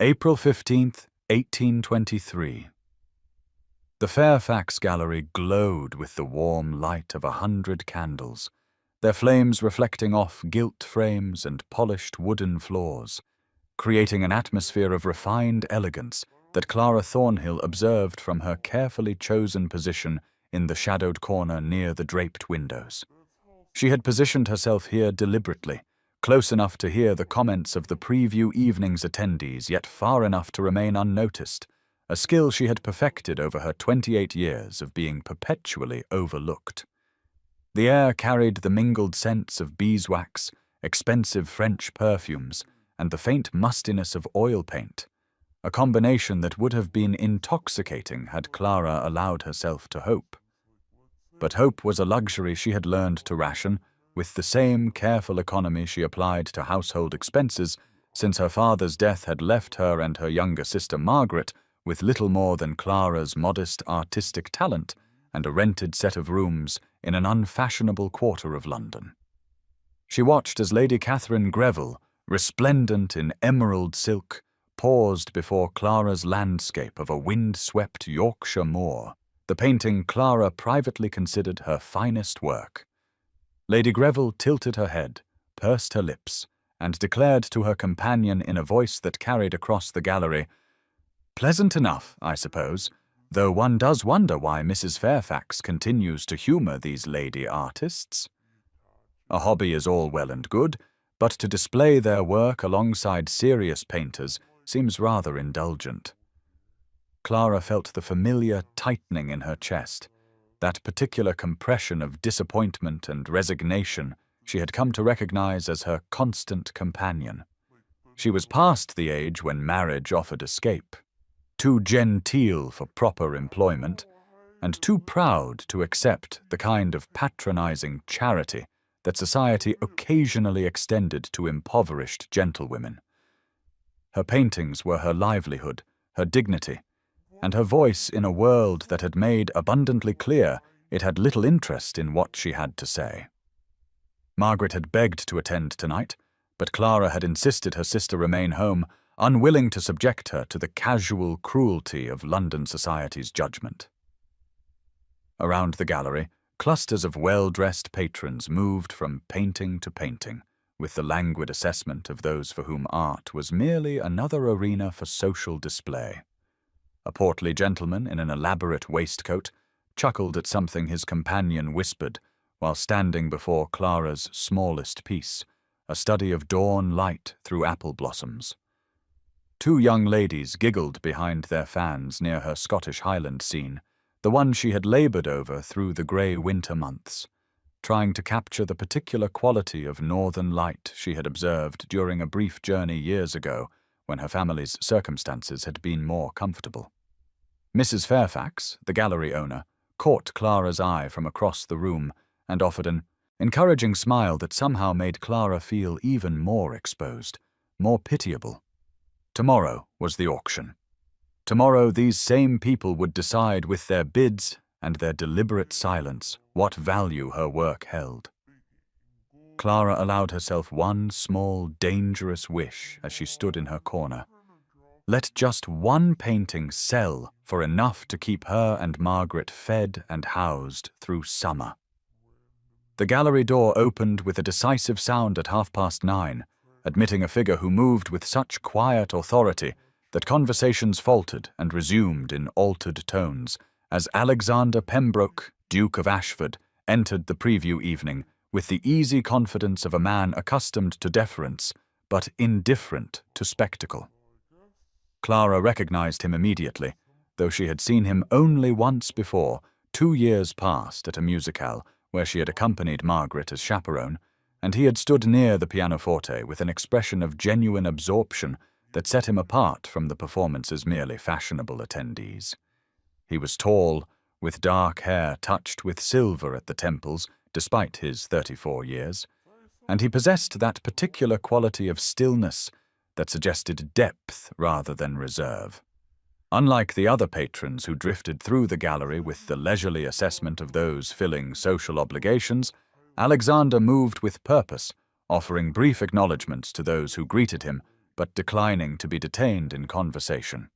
April 15th, 1823. The Fairfax Gallery glowed with the warm light of 100 candles, their flames reflecting off gilt frames and polished wooden floors, creating an atmosphere of refined elegance that Clara Thornhill observed from her carefully chosen position in the shadowed corner near the draped windows. She had positioned herself here deliberately, close enough to hear the comments of the preview evening's attendees, yet far enough to remain unnoticed, a skill she had perfected over her 28 years of being perpetually overlooked. The air carried the mingled scents of beeswax, expensive French perfumes, and the faint mustiness of oil paint, a combination that would have been intoxicating had Clara allowed herself to hope. But hope was a luxury she had learned to ration, with the same careful economy she applied to household expenses, since her father's death had left her and her younger sister Margaret with little more than Clara's modest artistic talent and a rented set of rooms in an unfashionable quarter of London. She watched as Lady Catherine Greville, resplendent in emerald silk, paused before Clara's landscape of a wind-swept Yorkshire moor, the painting Clara privately considered her finest work. Lady Greville tilted her head, pursed her lips, and declared to her companion in a voice that carried across the gallery, "Pleasant enough, I suppose, though one does wonder why Mrs. Fairfax continues to humour these lady artists. A hobby is all well and good, but to display their work alongside serious painters seems rather indulgent." Clara felt the familiar tightening in her chest, that particular compression of disappointment and resignation she had come to recognize as her constant companion. She was past the age when marriage offered escape, too genteel for proper employment, and too proud to accept the kind of patronizing charity that society occasionally extended to impoverished gentlewomen. Her paintings were her livelihood, her dignity, and her voice in a world that had made abundantly clear it had little interest in what she had to say. Margaret had begged to attend tonight, but Clara had insisted her sister remain home, unwilling to subject her to the casual cruelty of London society's judgment. Around the gallery, clusters of well-dressed patrons moved from painting to painting, with the languid assessment of those for whom art was merely another arena for social display. A portly gentleman in an elaborate waistcoat chuckled at something his companion whispered while standing before Clara's smallest piece, a study of dawn light through apple blossoms. Two young ladies giggled behind their fans near her Scottish Highland scene, the one she had laboured over through the grey winter months, trying to capture the particular quality of northern light she had observed during a brief journey years ago when her family's circumstances had been more comfortable. Mrs. Fairfax, the gallery owner, caught Clara's eye from across the room and offered an encouraging smile that somehow made Clara feel even more exposed, more pitiable. Tomorrow was the auction. Tomorrow these same people would decide with their bids and their deliberate silence what value her work held. Clara allowed herself one small, dangerous wish as she stood in her corner. Let just one painting sell for enough to keep her and Margaret fed and housed through summer. The gallery door opened with a decisive sound at 9:30, admitting a figure who moved with such quiet authority that conversations faltered and resumed in altered tones as Alexander Pembroke, Duke of Ashford, entered the preview evening with the easy confidence of a man accustomed to deference, but indifferent to spectacle. Clara recognized him immediately, though she had seen him only once before, 2 years past at a musicale where she had accompanied Margaret as chaperone, and he had stood near the pianoforte with an expression of genuine absorption that set him apart from the performance's merely fashionable attendees. He was tall, with dark hair touched with silver at the temples, despite his 34 years, and he possessed that particular quality of stillness that suggested depth rather than reserve. Unlike the other patrons who drifted through the gallery with the leisurely assessment of those filling social obligations, Alexander moved with purpose, offering brief acknowledgments to those who greeted him, but declining to be detained in conversation.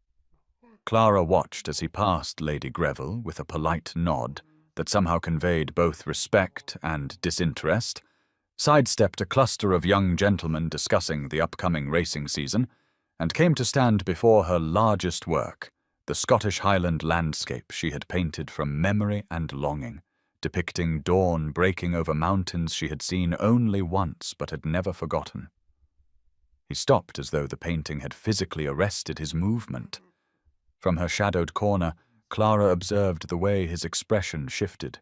Clara watched as he passed Lady Greville with a polite nod that somehow conveyed both respect and disinterest, sidestepped a cluster of young gentlemen discussing the upcoming racing season, and came to stand before her largest work, the Scottish Highland landscape she had painted from memory and longing, depicting dawn breaking over mountains she had seen only once but had never forgotten. He stopped as though the painting had physically arrested his movement. From her shadowed corner, Clara observed the way his expression shifted,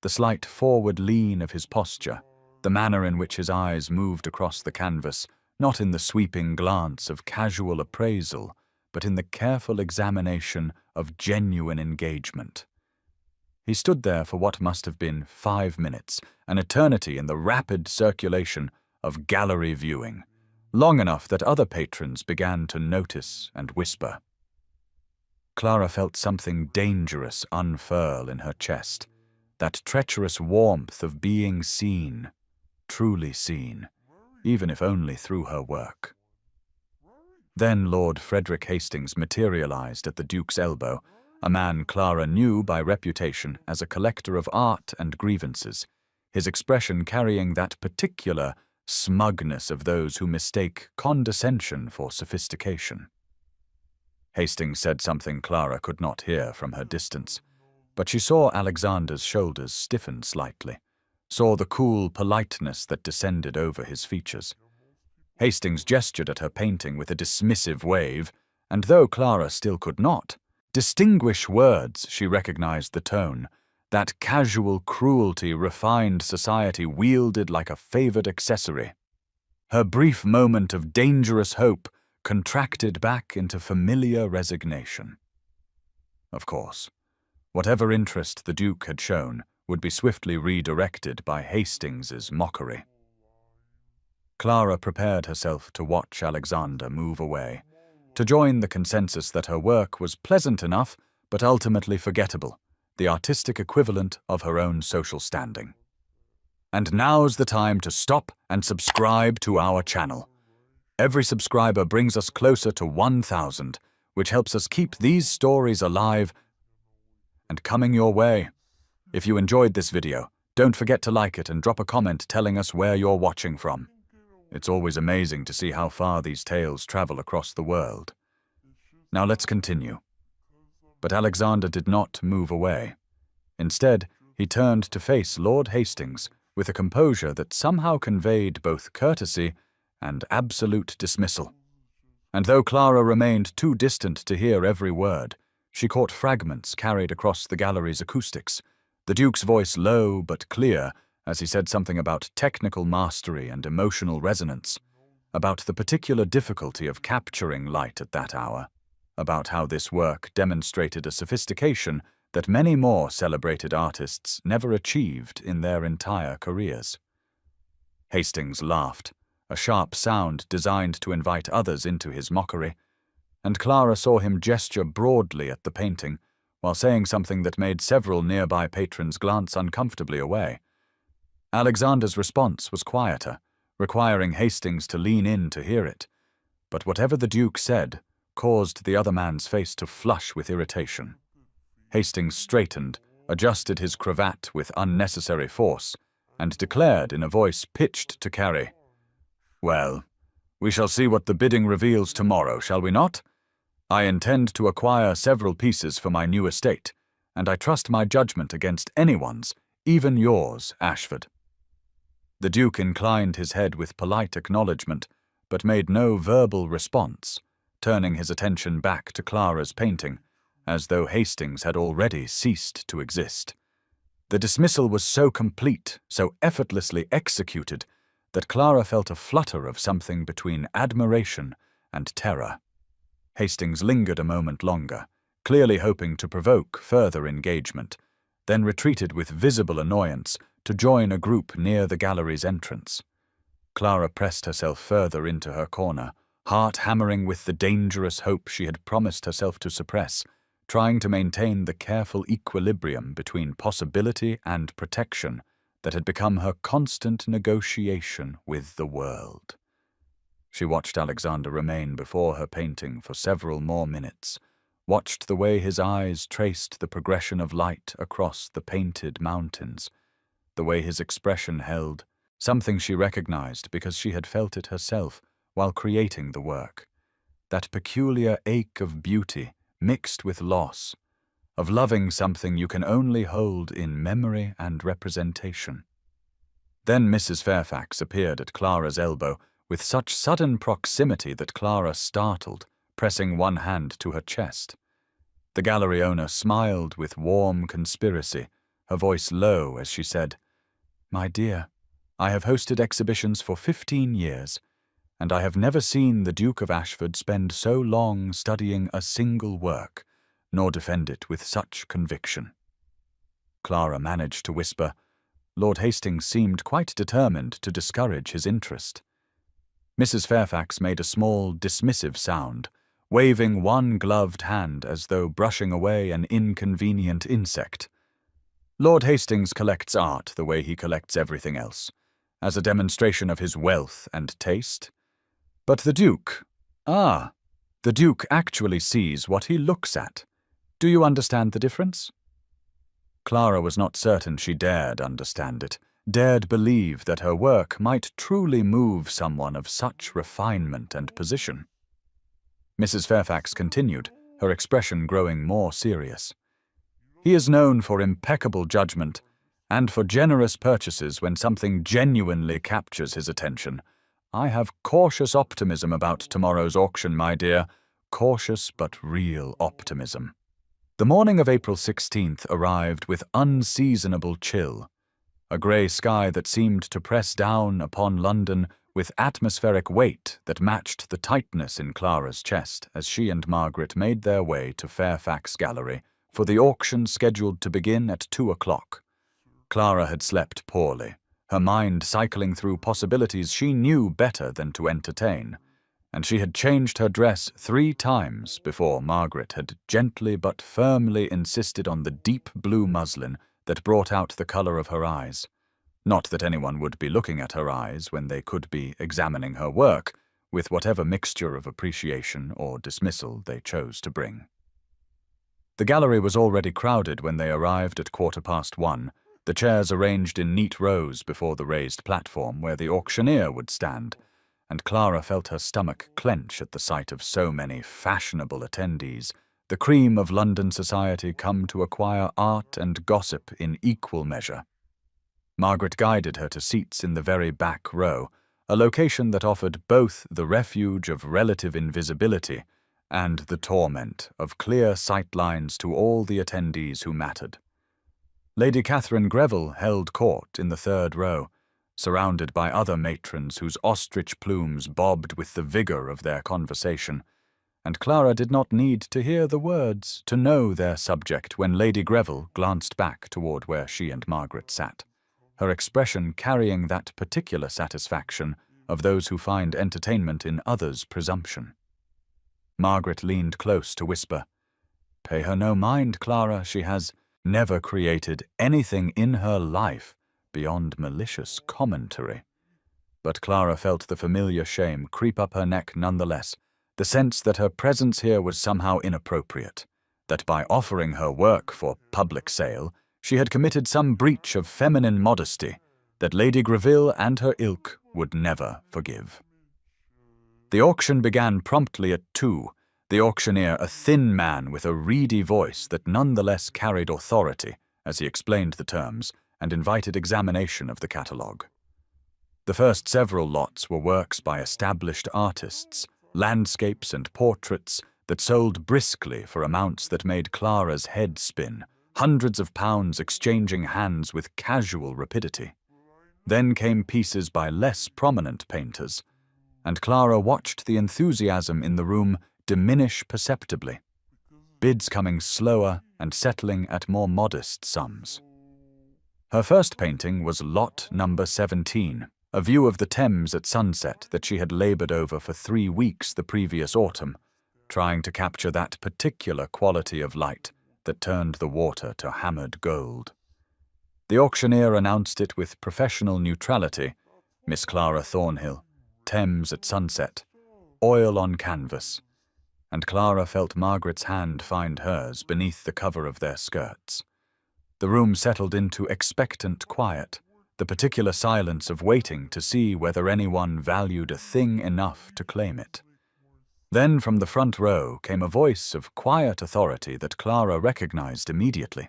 the slight forward lean of his posture, the manner in which his eyes moved across the canvas, not in the sweeping glance of casual appraisal, but in the careful examination of genuine engagement. He stood there for what must have been 5 minutes, an eternity in the rapid circulation of gallery viewing, long enough that other patrons began to notice and whisper. Clara felt something dangerous unfurl in her chest, that treacherous warmth of being seen, truly seen, even if only through her work. Then Lord Frederick Hastings materialized at the Duke's elbow, a man Clara knew by reputation as a collector of art and grievances, his expression carrying that particular smugness of those who mistake condescension for sophistication. Hastings said something Clara could not hear from her distance, but she saw Alexander's shoulders stiffen slightly, saw the cool politeness that descended over his features. Hastings gestured at her painting with a dismissive wave, and though Clara still could not distinguish words, she recognized the tone, that casual cruelty refined society wielded like a favored accessory. Her brief moment of dangerous hope contracted back into familiar resignation. Of course, whatever interest the Duke had shown would be swiftly redirected by Hastings's mockery. Clara prepared herself to watch Alexander move away, to join the consensus that her work was pleasant enough but ultimately forgettable, the artistic equivalent of her own social standing. And now's the time to stop and subscribe to our channel. Every subscriber brings us closer to 1,000, which helps us keep these stories alive and coming your way. If you enjoyed this video, don't forget to like it and drop a comment telling us where you're watching from. It's always amazing to see how far these tales travel across the world. Now let's continue. But Alexander did not move away. Instead, he turned to face Lord Hastings with a composure that somehow conveyed both courtesy and absolute dismissal. And though Clara remained too distant to hear every word, she caught fragments carried across the gallery's acoustics, the Duke's voice low but clear as he said something about technical mastery and emotional resonance, about the particular difficulty of capturing light at that hour, about how this work demonstrated a sophistication that many more celebrated artists never achieved in their entire careers. Hastings laughed, a sharp sound designed to invite others into his mockery, and Clara saw him gesture broadly at the painting, while saying something that made several nearby patrons glance uncomfortably away. Alexander's response was quieter, requiring Hastings to lean in to hear it, but whatever the Duke said caused the other man's face to flush with irritation. Hastings straightened, adjusted his cravat with unnecessary force, and declared in a voice pitched to carry, "Well, we shall see what the bidding reveals tomorrow, shall we not? I intend to acquire several pieces for my new estate, and I trust my judgment against anyone's, even yours, Ashford." The Duke inclined his head with polite acknowledgement, but made no verbal response, turning his attention back to Clara's painting, as though Hastings had already ceased to exist. The dismissal was so complete, so effortlessly executed, that Clara felt a flutter of something between admiration and terror. Hastings lingered a moment longer, clearly hoping to provoke further engagement, then retreated with visible annoyance to join a group near the gallery's entrance. Clara pressed herself further into her corner, heart hammering with the dangerous hope she had promised herself to suppress, trying to maintain the careful equilibrium between possibility and protection that had become her constant negotiation with the world. She watched Alexander remain before her painting for several more minutes, watched the way his eyes traced the progression of light across the painted mountains, the way his expression held something she recognized because she had felt it herself while creating the work, that peculiar ache of beauty mixed with loss, of loving something you can only hold in memory and representation. Then Mrs. Fairfax appeared at Clara's elbow with such sudden proximity that Clara startled, pressing one hand to her chest. The gallery owner smiled with warm conspiracy, her voice low as she said, "My dear, I have hosted exhibitions for 15 years, and I have never seen the Duke of Ashford spend so long studying a single work, nor defend it with such conviction." Clara managed to whisper, "Lord Hastings seemed quite determined to discourage his interest." Mrs. Fairfax made a small, dismissive sound, waving one gloved hand as though brushing away an inconvenient insect. "Lord Hastings collects art the way he collects everything else, as a demonstration of his wealth and taste. But the Duke, the Duke actually sees what he looks at. Do you understand the difference?" Clara was not certain she dared understand it, dared believe that her work might truly move someone of such refinement and position. Mrs. Fairfax continued, her expression growing more serious. "He is known for impeccable judgment and for generous purchases when something genuinely captures his attention. I have cautious optimism about tomorrow's auction, my dear, cautious but real optimism." The morning of April 16th arrived with unseasonable chill, a grey sky that seemed to press down upon London with atmospheric weight that matched the tightness in Clara's chest as she and Margaret made their way to Fairfax Gallery for the auction scheduled to begin at 2 o'clock. Clara had slept poorly, her mind cycling through possibilities she knew better than to entertain, and she had changed her dress 3 times before Margaret had gently but firmly insisted on the deep blue muslin that brought out the colour of her eyes. Not that anyone would be looking at her eyes when they could be examining her work, with whatever mixture of appreciation or dismissal they chose to bring. The gallery was already crowded when they arrived at 1:15, the chairs arranged in neat rows before the raised platform where the auctioneer would stand, and Clara felt her stomach clench at the sight of so many fashionable attendees, the cream of London society come to acquire art and gossip in equal measure. Margaret guided her to seats in the very back row, a location that offered both the refuge of relative invisibility and the torment of clear sightlines to all the attendees who mattered. Lady Catherine Greville held court in the 3rd row, surrounded by other matrons whose ostrich plumes bobbed with the vigour of their conversation, and Clara did not need to hear the words to know their subject when Lady Greville glanced back toward where she and Margaret sat, her expression carrying that particular satisfaction of those who find entertainment in others' presumption. Margaret leaned close to whisper, "Pay her no mind, Clara, she has never created anything in her life beyond malicious commentary." But Clara felt the familiar shame creep up her neck nonetheless, the sense that her presence here was somehow inappropriate, that by offering her work for public sale, she had committed some breach of feminine modesty that Lady Greville and her ilk would never forgive. The auction began promptly at 2, the auctioneer a thin man with a reedy voice that nonetheless carried authority as he explained the terms and invited examination of the catalogue. The first several lots were works by established artists, landscapes and portraits that sold briskly for amounts that made Clara's head spin, hundreds of pounds exchanging hands with casual rapidity. Then came pieces by less prominent painters, and Clara watched the enthusiasm in the room diminish perceptibly, bids coming slower and settling at more modest sums. Her first painting was Lot number 17, a view of the Thames at sunset that she had laboured over for 3 weeks the previous autumn, trying to capture that particular quality of light that turned the water to hammered gold. The auctioneer announced it with professional neutrality, Miss Clara Thornhill, Thames at sunset, oil on canvas, and Clara felt Margaret's hand find hers beneath the cover of their skirts. The room settled into expectant quiet, the particular silence of waiting to see whether anyone valued a thing enough to claim it. Then from the front row came a voice of quiet authority that Clara recognized immediately.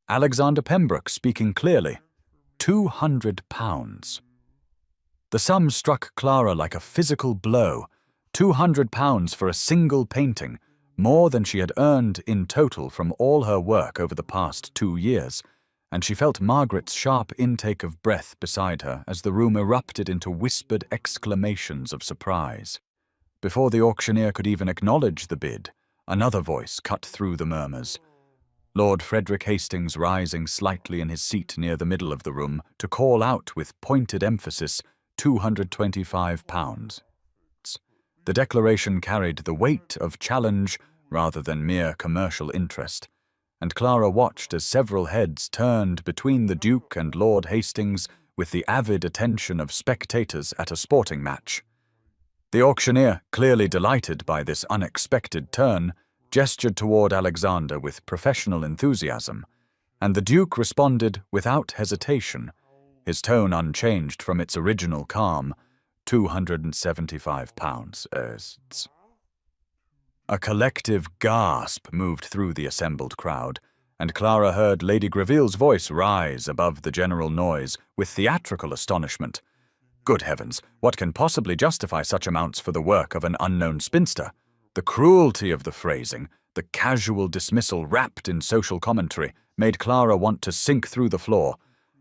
Alexander Pembroke speaking clearly. £200. The sum struck Clara like a physical blow. £200 for a single painting, more than she had earned in total from all her work over the past 2 years, and she felt Margaret's sharp intake of breath beside her as the room erupted into whispered exclamations of surprise. Before the auctioneer could even acknowledge the bid, another voice cut through the murmurs. Lord Frederick Hastings rising slightly in his seat near the middle of the room to call out with pointed emphasis, £225. The declaration carried the weight of challenge rather than mere commercial interest, and Clara watched as several heads turned between the Duke and Lord Hastings with the avid attention of spectators at a sporting match. The auctioneer, clearly delighted by this unexpected turn, gestured toward Alexander with professional enthusiasm, and the Duke responded without hesitation, his tone unchanged from its original calm, £275. A collective gasp moved through the assembled crowd, and Clara heard Lady Greville's voice rise above the general noise with theatrical astonishment. Good heavens, what can possibly justify such amounts for the work of an unknown spinster? The cruelty of the phrasing, the casual dismissal wrapped in social commentary, made Clara want to sink through the floor,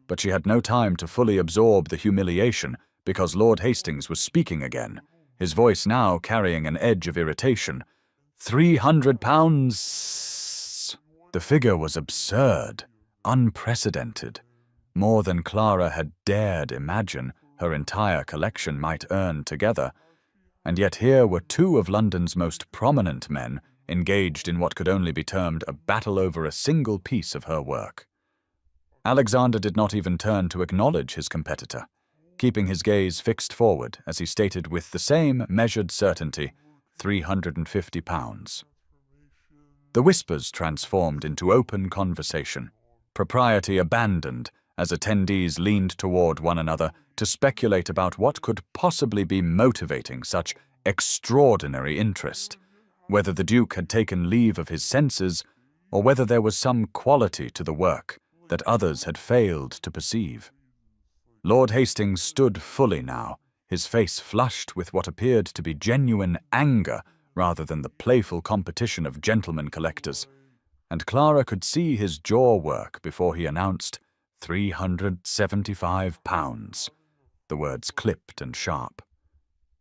but she had no time to fully absorb the humiliation because Lord Hastings was speaking again, his voice now carrying an edge of irritation. £300! The figure was absurd, unprecedented, more than Clara had dared imagine her entire collection might earn together, and yet here were two of London's most prominent men engaged in what could only be termed a battle over a single piece of her work. Alexander did not even turn to acknowledge his competitor, keeping his gaze fixed forward as he stated with the same measured certainty, £350. The whispers transformed into open conversation, propriety abandoned as attendees leaned toward one another to speculate about what could possibly be motivating such extraordinary interest, whether the Duke had taken leave of his senses, or whether there was some quality to the work that others had failed to perceive. Lord Hastings stood fully now, his face flushed with what appeared to be genuine anger rather than the playful competition of gentlemen collectors, and Clara could see his jaw work before he announced £375, the words clipped and sharp.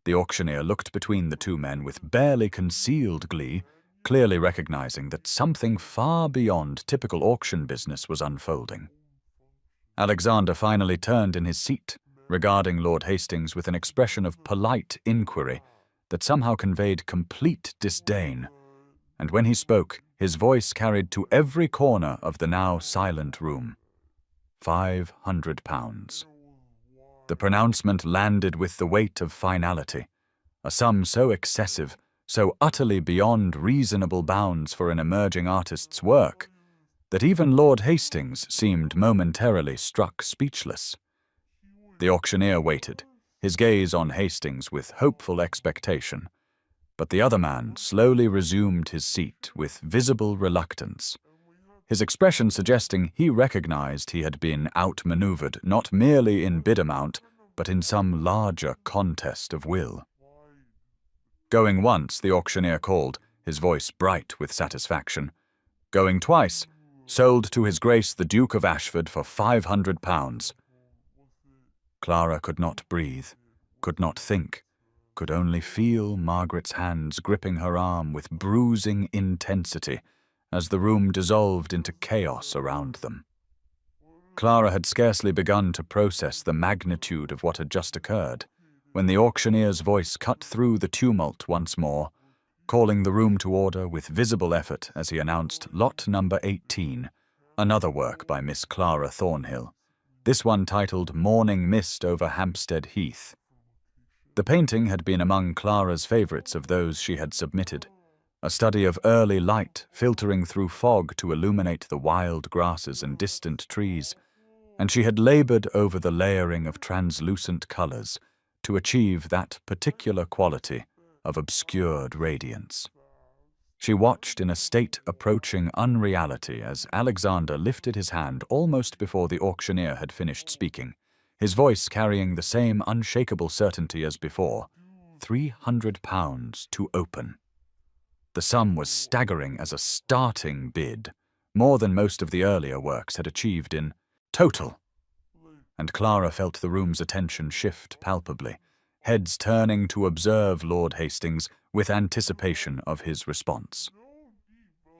The auctioneer looked between the two men with barely concealed glee, clearly recognizing that something far beyond typical auction business was unfolding. Alexander finally turned in his seat, regarding Lord Hastings with an expression of polite inquiry that somehow conveyed complete disdain, and when he spoke, his voice carried to every corner of the now silent room. £500. The pronouncement landed with the weight of finality, a sum so excessive, so utterly beyond reasonable bounds for an emerging artist's work, that even Lord Hastings seemed momentarily struck speechless. The auctioneer waited, his gaze on Hastings with hopeful expectation, but the other man slowly resumed his seat with visible reluctance, his expression suggesting he recognized he had been outmaneuvered not merely in bid amount, but in some larger contest of will. Going once, the auctioneer called, his voice bright with satisfaction. Going twice, sold to His Grace the Duke of Ashford for £500. Clara could not breathe, could not think, could only feel Margaret's hands gripping her arm with bruising intensity as the room dissolved into chaos around them. Clara had scarcely begun to process the magnitude of what had just occurred when the auctioneer's voice cut through the tumult once more, calling the room to order with visible effort as he announced lot number 18, another work by Miss Clara Thornhill, this one titled Morning Mist over Hampstead Heath. The painting had been among Clara's favorites of those she had submitted, a study of early light filtering through fog to illuminate the wild grasses and distant trees, and she had labored over the layering of translucent colors to achieve that particular quality of obscured radiance. She watched in a state approaching unreality as Alexander lifted his hand almost before the auctioneer had finished speaking, his voice carrying the same unshakable certainty as before. £300 to open. The sum was staggering as a starting bid, more than most of the earlier works had achieved in total. And Clara felt the room's attention shift palpably, heads turning to observe Lord Hastings with anticipation of his response.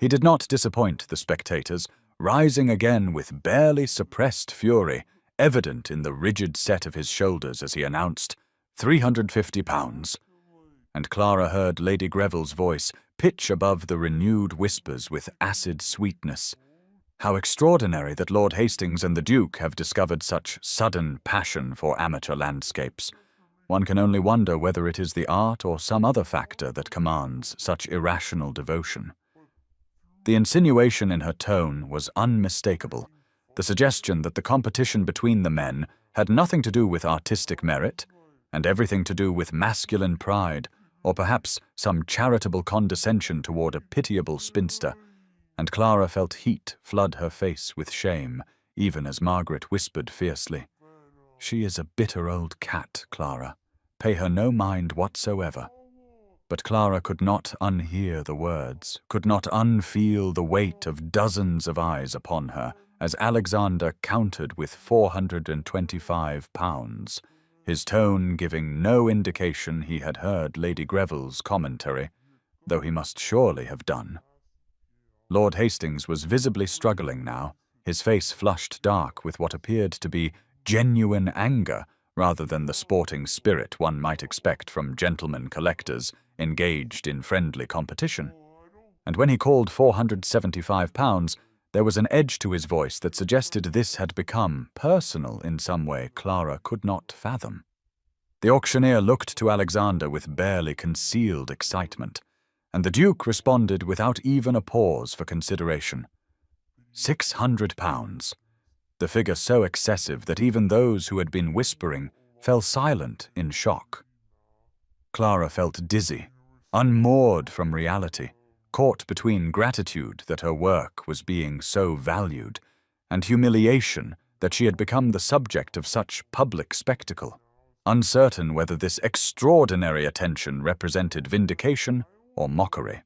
He did not disappoint the spectators, rising again with barely suppressed fury, evident in the rigid set of his shoulders as he announced, £350. And Clara heard Lady Greville's voice pitch above the renewed whispers with acid sweetness. How extraordinary that Lord Hastings and the Duke have discovered such sudden passion for amateur landscapes. One can only wonder whether it is the art or some other factor that commands such irrational devotion. The insinuation in her tone was unmistakable, the suggestion that the competition between the men had nothing to do with artistic merit, and everything to do with masculine pride, or perhaps some charitable condescension toward a pitiable spinster, and Clara felt heat flood her face with shame, even as Margaret whispered fiercely, "She is a bitter old cat, Clara. Pay her no mind whatsoever." But Clara could not unhear the words, could not unfeel the weight of dozens of eyes upon her, as Alexander countered with £425, his tone giving no indication he had heard Lady Greville's commentary, though he must surely have done. Lord Hastings was visibly struggling now, his face flushed dark with what appeared to be genuine anger rather than the sporting spirit one might expect from gentlemen collectors engaged in friendly competition. And when he called £475, there was an edge to his voice that suggested this had become personal in some way Clara could not fathom. The auctioneer looked to Alexander with barely concealed excitement, and the Duke responded without even a pause for consideration. £600. The figure so excessive that even those who had been whispering fell silent in shock. Clara felt dizzy, unmoored from reality, caught between gratitude that her work was being so valued, and humiliation that she had become the subject of such public spectacle, uncertain whether this extraordinary attention represented vindication or mockery.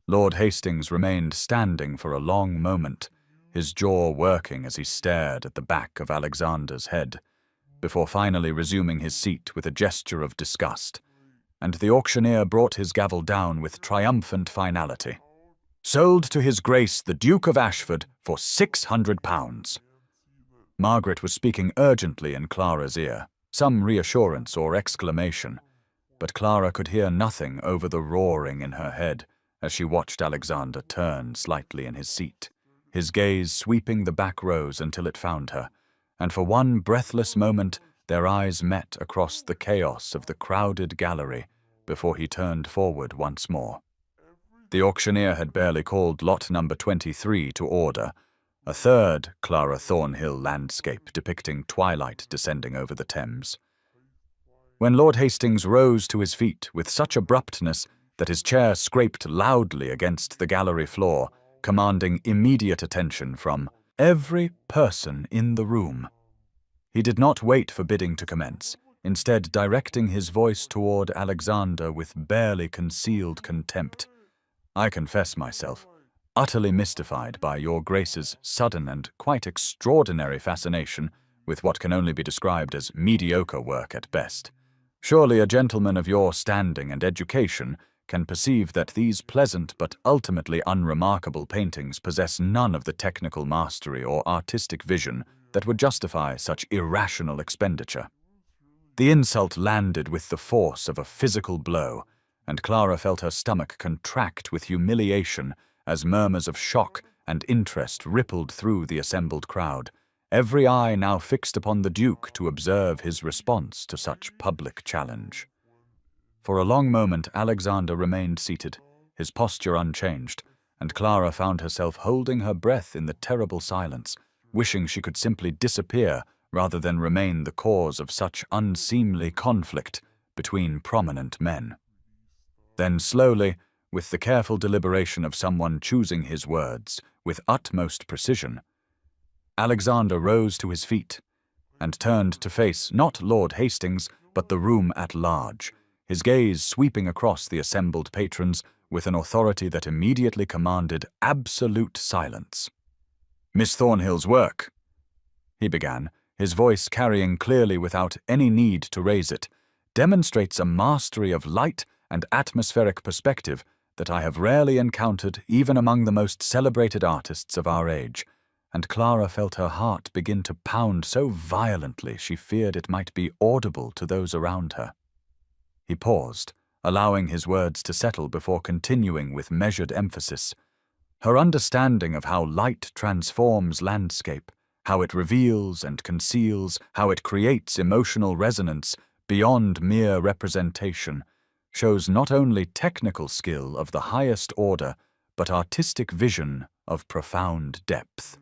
Lord Hastings remained standing for a long moment, his jaw working as he stared at the back of Alexander's head, before finally resuming his seat with a gesture of disgust, and the auctioneer brought his gavel down with triumphant finality. Sold to His Grace the Duke of Ashford for £600. Margaret was speaking urgently in Clara's ear, some reassurance or exclamation, but Clara could hear nothing over the roaring in her head as she watched Alexander turn slightly in his seat, his gaze sweeping the back rows until it found her, and for one breathless moment their eyes met across the chaos of the crowded gallery before he turned forward once more. The auctioneer had barely called lot number 23 to order, a third Clara Thornhill landscape depicting twilight descending over the Thames, when Lord Hastings rose to his feet with such abruptness that his chair scraped loudly against the gallery floor, commanding immediate attention from every person in the room. He did not wait for bidding to commence, instead directing his voice toward Alexander with barely concealed contempt. "I confess myself utterly mystified by your Grace's sudden and quite extraordinary fascination with what can only be described as mediocre work at best. Surely a gentleman of your standing and education can perceive that these pleasant but ultimately unremarkable paintings possess none of the technical mastery or artistic vision that would justify such irrational expenditure." The insult landed with the force of a physical blow, and Clara felt her stomach contract with humiliation as murmurs of shock and interest rippled through the assembled crowd, every eye now fixed upon the Duke to observe his response to such public challenge. For a long moment Alexander remained seated, his posture unchanged, and Clara found herself holding her breath in the terrible silence, wishing she could simply disappear rather than remain the cause of such unseemly conflict between prominent men. Then slowly, with the careful deliberation of someone choosing his words with utmost precision, Alexander rose to his feet and turned to face not Lord Hastings, but the room at large, his gaze sweeping across the assembled patrons with an authority that immediately commanded absolute silence. "Miss Thornhill's work," he began, his voice carrying clearly without any need to raise it, "demonstrates a mastery of light and atmospheric perspective that I have rarely encountered even among the most celebrated artists of our age," and Clara felt her heart begin to pound so violently she feared it might be audible to those around her. He paused, allowing his words to settle before continuing with measured emphasis. Her understanding of how light transforms landscape, how it reveals and conceals, how it creates emotional resonance beyond mere representation, shows not only technical skill of the highest order, but artistic vision of profound depth.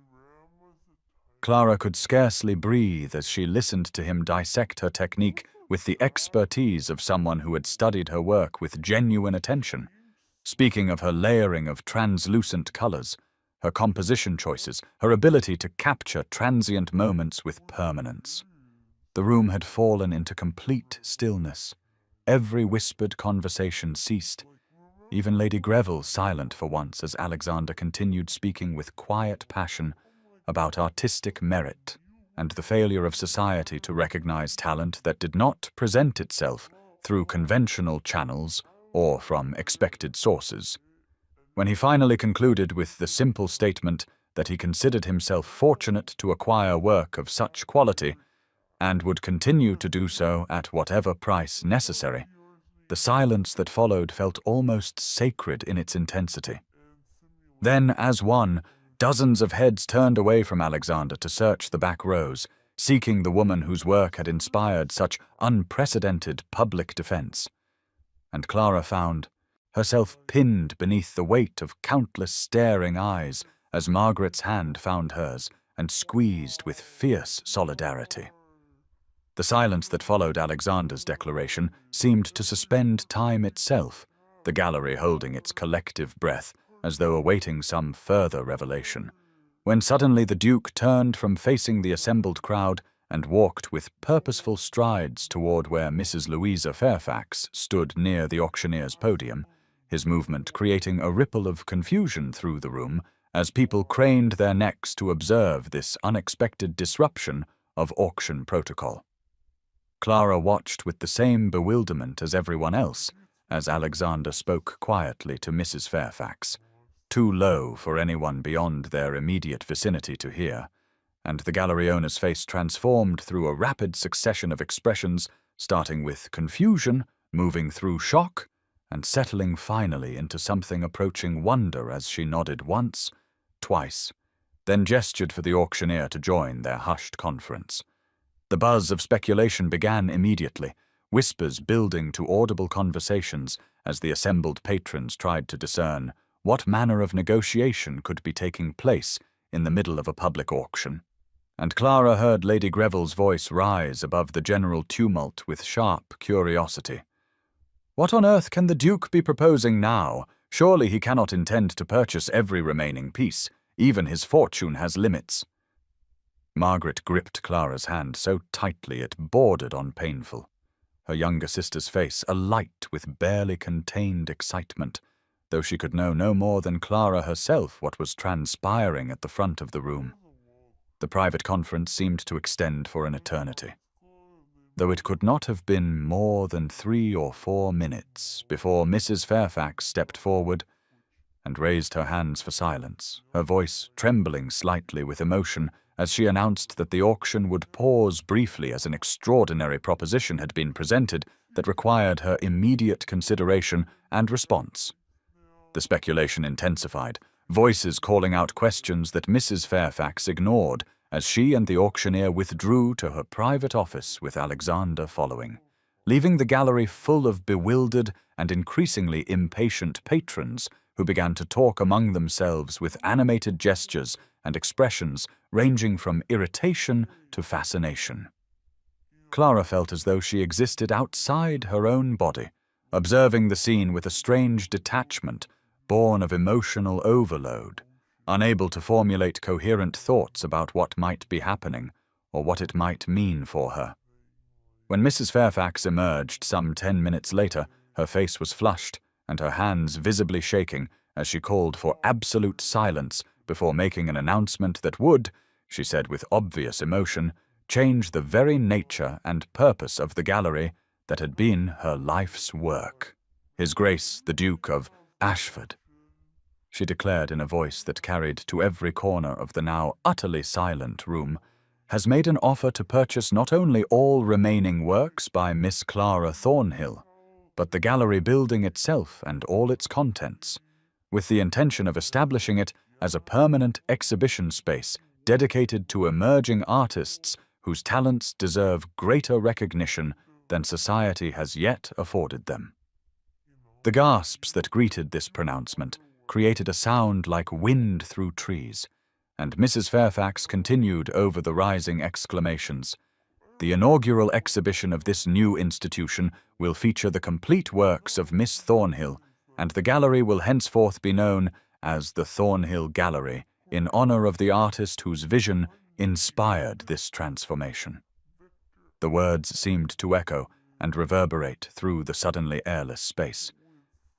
Clara could scarcely breathe as she listened to him dissect her technique with the expertise of someone who had studied her work with genuine attention, speaking of her layering of translucent colors, her composition choices, her ability to capture transient moments with permanence. The room had fallen into complete stillness. Every whispered conversation ceased, even Lady Greville silent for once as Alexander continued speaking with quiet passion about artistic merit and the failure of society to recognize talent that did not present itself through conventional channels or from expected sources. When he finally concluded with the simple statement that he considered himself fortunate to acquire work of such quality, and would continue to do so at whatever price necessary, the silence that followed felt almost sacred in its intensity. Then, as one, dozens of heads turned away from Alexander to search the back rows, seeking the woman whose work had inspired such unprecedented public defense. And Clara found herself pinned beneath the weight of countless staring eyes as Margaret's hand found hers and squeezed with fierce solidarity. The silence that followed Alexander's declaration seemed to suspend time itself, the gallery holding its collective breath as though awaiting some further revelation, when suddenly the Duke turned from facing the assembled crowd and walked with purposeful strides toward where Mrs. Louisa Fairfax stood near the auctioneer's podium, his movement creating a ripple of confusion through the room as people craned their necks to observe this unexpected disruption of auction protocol. Clara watched with the same bewilderment as everyone else as Alexander spoke quietly to Mrs. Fairfax, too low for anyone beyond their immediate vicinity to hear, and the gallery owner's face transformed through a rapid succession of expressions, starting with confusion, moving through shock, and settling finally into something approaching wonder as she nodded once, twice, then gestured for the auctioneer to join their hushed conference. The buzz of speculation began immediately, whispers building to audible conversations as the assembled patrons tried to discern what manner of negotiation could be taking place in the middle of a public auction. And Clara heard Lady Greville's voice rise above the general tumult with sharp curiosity. "What on earth can the Duke be proposing now? Surely he cannot intend to purchase every remaining piece. Even his fortune has limits." Margaret gripped Clara's hand so tightly it bordered on painful, her younger sister's face alight with barely contained excitement, though she could know no more than Clara herself what was transpiring at the front of the room. The private conference seemed to extend for an eternity, though it could not have been more than 3 or 4 minutes before Mrs. Fairfax stepped forward and raised her hands for silence, her voice trembling slightly with emotion as she announced that the auction would pause briefly as an extraordinary proposition had been presented that required her immediate consideration and response. The speculation intensified, voices calling out questions that Mrs. Fairfax ignored, as she and the auctioneer withdrew to her private office with Alexander following, leaving the gallery full of bewildered and increasingly impatient patrons who began to talk among themselves with animated gestures and expressions ranging from irritation to fascination. Clara felt as though she existed outside her own body, observing the scene with a strange detachment born of emotional overload, unable to formulate coherent thoughts about what might be happening or what it might mean for her. When Mrs. Fairfax emerged some 10 minutes later, her face was flushed and her hands visibly shaking as she called for absolute silence before making an announcement that would, she said with obvious emotion, change the very nature and purpose of the gallery that had been her life's work. His Grace, the Duke of Ashford, she declared in a voice that carried to every corner of the now utterly silent room, has made an offer to purchase not only all remaining works by Miss Clara Thornhill, but the gallery building itself and all its contents, with the intention of establishing it as a permanent exhibition space dedicated to emerging artists whose talents deserve greater recognition than society has yet afforded them. The gasps that greeted this pronouncement created a sound like wind through trees, and Mrs. Fairfax continued over the rising exclamations. The inaugural exhibition of this new institution will feature the complete works of Miss Thornhill, and the gallery will henceforth be known as the Thornhill Gallery, in honor of the artist whose vision inspired this transformation. The words seemed to echo and reverberate through the suddenly airless space,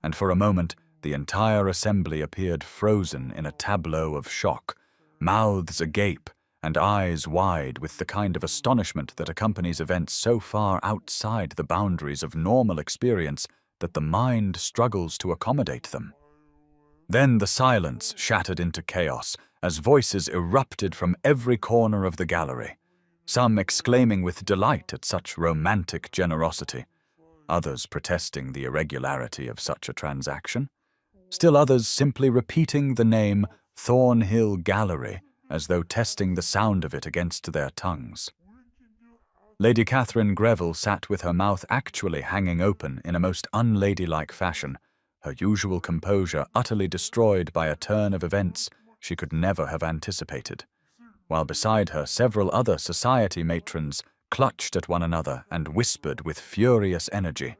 and for a moment the entire assembly appeared frozen in a tableau of shock, mouths agape and eyes wide with the kind of astonishment that accompanies events so far outside the boundaries of normal experience that the mind struggles to accommodate them. Then the silence shattered into chaos as voices erupted from every corner of the gallery, some exclaiming with delight at such romantic generosity, others protesting the irregularity of such a transaction, still others simply repeating the name Thornhill Gallery as though testing the sound of it against their tongues. Lady Catherine Greville sat with her mouth actually hanging open in a most unladylike fashion, her usual composure utterly destroyed by a turn of events she could never have anticipated, while beside her several other society matrons clutched at one another and whispered with furious energy.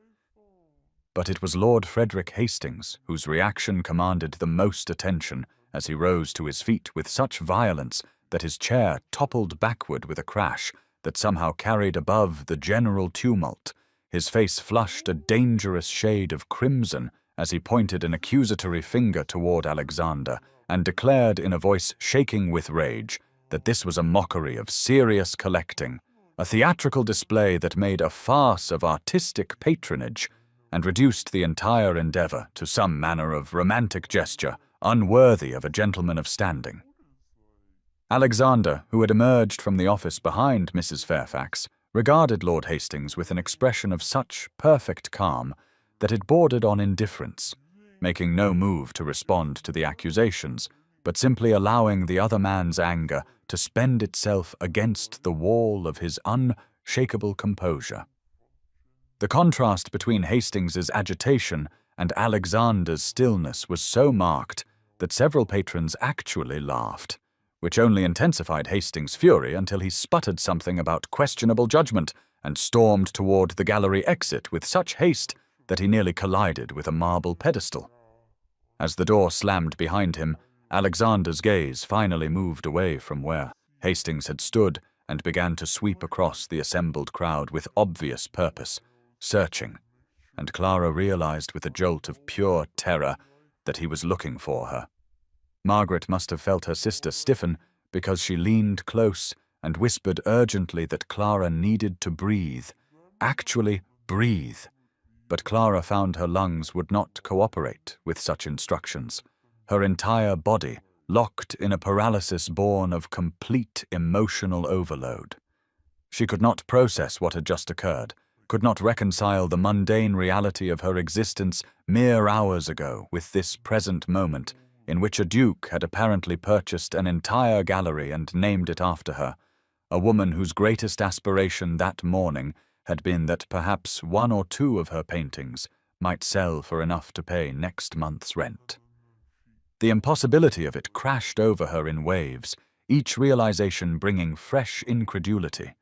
But it was Lord Frederick Hastings whose reaction commanded the most attention as he rose to his feet with such violence that his chair toppled backward with a crash that somehow carried above the general tumult. His face flushed a dangerous shade of crimson as he pointed an accusatory finger toward Alexander and declared in a voice shaking with rage that this was a mockery of serious collecting, a theatrical display that made a farce of artistic patronage and reduced the entire endeavor to some manner of romantic gesture unworthy of a gentleman of standing. Alexander, who had emerged from the office behind Mrs. Fairfax, regarded Lord Hastings with an expression of such perfect calm that it bordered on indifference, making no move to respond to the accusations, but simply allowing the other man's anger to spend itself against the wall of his unshakable composure. The contrast between Hastings's agitation and Alexander's stillness was so marked that several patrons actually laughed, which only intensified Hastings' fury until he sputtered something about questionable judgment and stormed toward the gallery exit with such haste that he nearly collided with a marble pedestal. As the door slammed behind him, Alexander's gaze finally moved away from where Hastings had stood and began to sweep across the assembled crowd with obvious purpose, searching, and Clara realized with a jolt of pure terror that he was looking for her. Margaret must have felt her sister stiffen because she leaned close and whispered urgently that Clara needed to breathe, actually breathe. But Clara found her lungs would not cooperate with such instructions, her entire body locked in a paralysis born of complete emotional overload. She could not process what had just occurred, could not reconcile the mundane reality of her existence mere hours ago with this present moment, in which a duke had apparently purchased an entire gallery and named it after her, a woman whose greatest aspiration that morning had been that perhaps one or two of her paintings might sell for enough to pay next month's rent. The impossibility of it crashed over her in waves, each realization bringing fresh incredulity,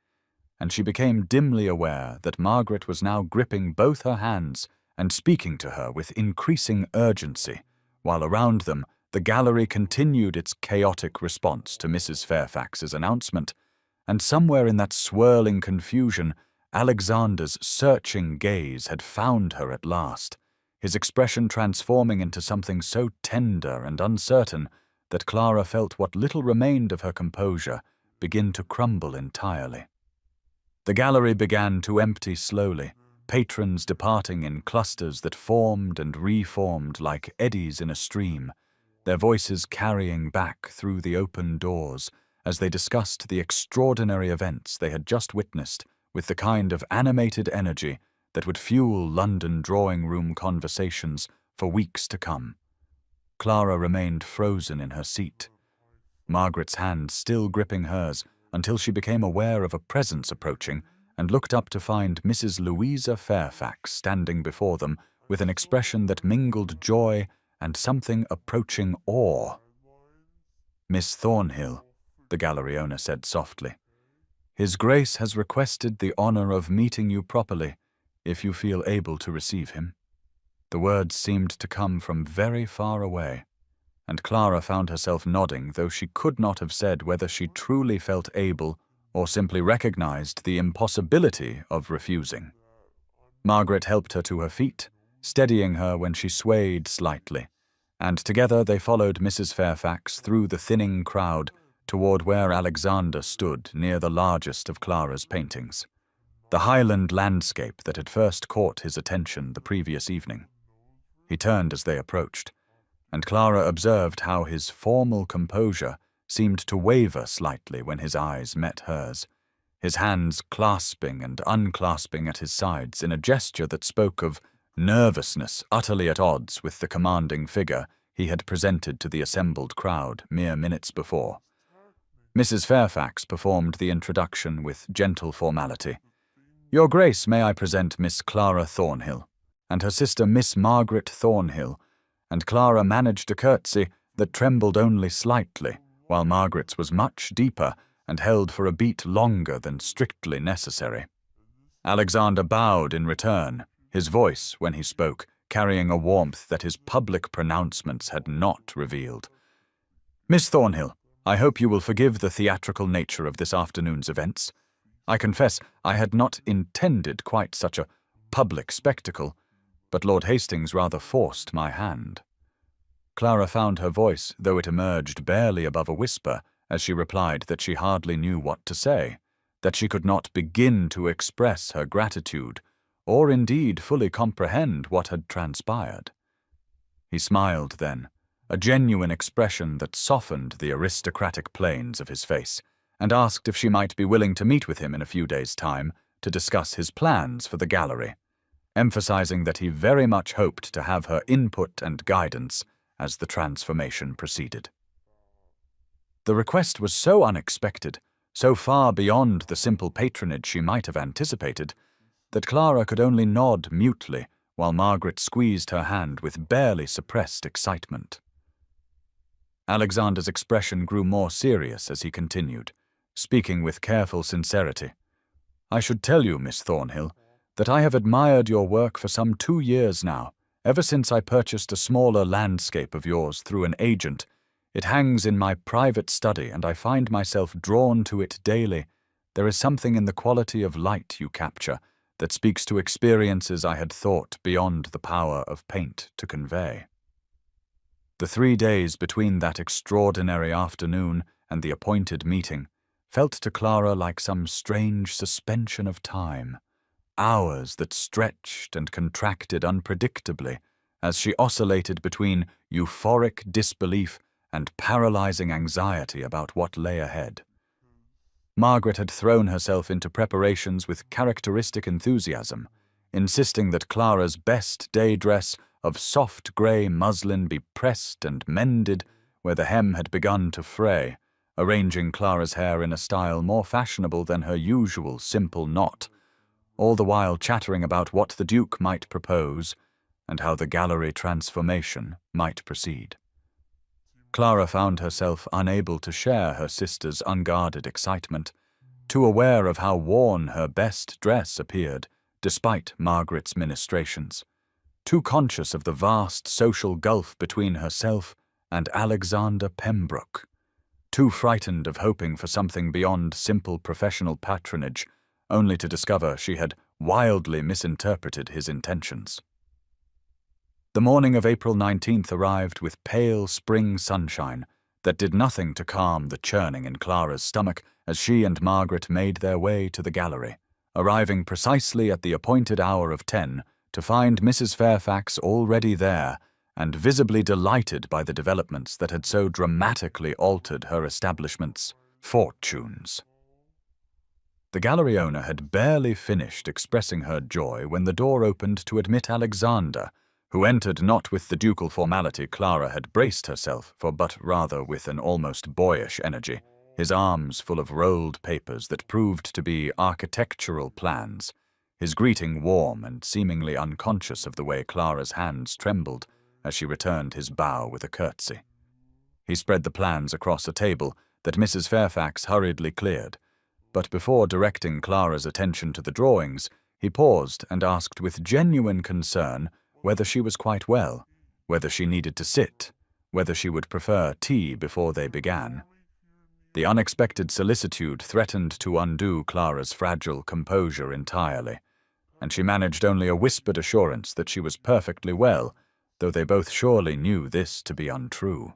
and she became dimly aware that Margaret was now gripping both her hands and speaking to her with increasing urgency, while around them the gallery continued its chaotic response to Mrs. Fairfax's announcement, and somewhere in that swirling confusion, Alexander's searching gaze had found her at last, his expression transforming into something so tender and uncertain that Clara felt what little remained of her composure begin to crumble entirely. The gallery began to empty slowly, patrons departing in clusters that formed and reformed like eddies in a stream, their voices carrying back through the open doors as they discussed the extraordinary events they had just witnessed with the kind of animated energy that would fuel London drawing-room conversations for weeks to come. Clara remained frozen in her seat, Margaret's hand still gripping hers until she became aware of a presence approaching and looked up to find Mrs. Louisa Fairfax standing before them with an expression that mingled joy and something approaching awe. "Miss Thornhill," the gallery owner said softly, "His Grace has requested the honor of meeting you properly, if you feel able to receive him." The words seemed to come from very far away, and Clara found herself nodding, though she could not have said whether she truly felt able or simply recognized the impossibility of refusing. Margaret helped her to her feet, steadying her when she swayed slightly, and together they followed Mrs. Fairfax through the thinning crowd toward where Alexander stood near the largest of Clara's paintings, the highland landscape that had first caught his attention the previous evening. He turned as they approached, and Clara observed how his formal composure seemed to waver slightly when his eyes met hers, his hands clasping and unclasping at his sides in a gesture that spoke of nervousness utterly at odds with the commanding figure he had presented to the assembled crowd mere minutes before. Mrs. Fairfax performed the introduction with gentle formality. "Your Grace, may I present Miss Clara Thornhill," and her sister Miss Margaret Thornhill, and Clara managed a curtsy that trembled only slightly, while Margaret's was much deeper and held for a beat longer than strictly necessary. Alexander bowed in return, his voice, when he spoke, carrying a warmth that his public pronouncements had not revealed. "Miss Thornhill, I hope you will forgive the theatrical nature of this afternoon's events. I confess I had not intended quite such a public spectacle, but Lord Hastings rather forced my hand." Clara found her voice, though it emerged barely above a whisper, as she replied that she hardly knew what to say, that she could not begin to express her gratitude, or indeed fully comprehend what had transpired. He smiled then, a genuine expression that softened the aristocratic planes of his face, and asked if she might be willing to meet with him in a few days' time to discuss his plans for the gallery, emphasizing that he very much hoped to have her input and guidance as the transformation proceeded. The request was so unexpected, so far beyond the simple patronage she might have anticipated, that Clara could only nod mutely while Margaret squeezed her hand with barely suppressed excitement. Alexander's expression grew more serious as he continued, speaking with careful sincerity. "I should tell you, Miss Thornhill, that I have admired your work for some 2 years now, ever since I purchased a smaller landscape of yours through an agent. It hangs in my private study, and I find myself drawn to it daily. There is something in the quality of light you capture that speaks to experiences I had thought beyond the power of paint to convey." The 3 days between that extraordinary afternoon and the appointed meeting felt to Clara like some strange suspension of time, hours that stretched and contracted unpredictably as she oscillated between euphoric disbelief and paralyzing anxiety about what lay ahead. Margaret had thrown herself into preparations with characteristic enthusiasm, insisting that Clara's best day dress of soft grey muslin be pressed and mended where the hem had begun to fray, arranging Clara's hair in a style more fashionable than her usual simple knot, all the while chattering about what the Duke might propose and how the gallery transformation might proceed. Clara found herself unable to share her sister's unguarded excitement, too aware of how worn her best dress appeared, despite Margaret's ministrations, too conscious of the vast social gulf between herself and Alexander Pembroke, too frightened of hoping for something beyond simple professional patronage, only to discover she had wildly misinterpreted his intentions. The morning of April 19th arrived with pale spring sunshine that did nothing to calm the churning in Clara's stomach as she and Margaret made their way to the gallery, arriving precisely at the appointed hour of 10 to find Mrs. Fairfax already there and visibly delighted by the developments that had so dramatically altered her establishment's fortunes. The gallery owner had barely finished expressing her joy when the door opened to admit Alexander, who entered not with the ducal formality Clara had braced herself for, but rather with an almost boyish energy, his arms full of rolled papers that proved to be architectural plans, his greeting warm and seemingly unconscious of the way Clara's hands trembled as she returned his bow with a curtsy. He spread the plans across a table that Mrs. Fairfax hurriedly cleared, but before directing Clara's attention to the drawings, he paused and asked with genuine concern whether she was quite well, whether she needed to sit, whether she would prefer tea before they began. The unexpected solicitude threatened to undo Clara's fragile composure entirely, and she managed only a whispered assurance that she was perfectly well, though they both surely knew this to be untrue.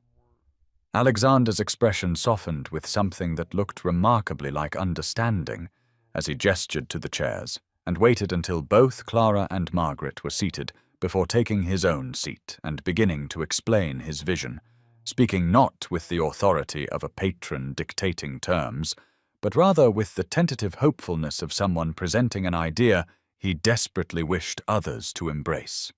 Alexander's expression softened with something that looked remarkably like understanding as he gestured to the chairs and waited until both Clara and Margaret were seated before taking his own seat and beginning to explain his vision, speaking not with the authority of a patron dictating terms, but rather with the tentative hopefulness of someone presenting an idea he desperately wished others to embrace.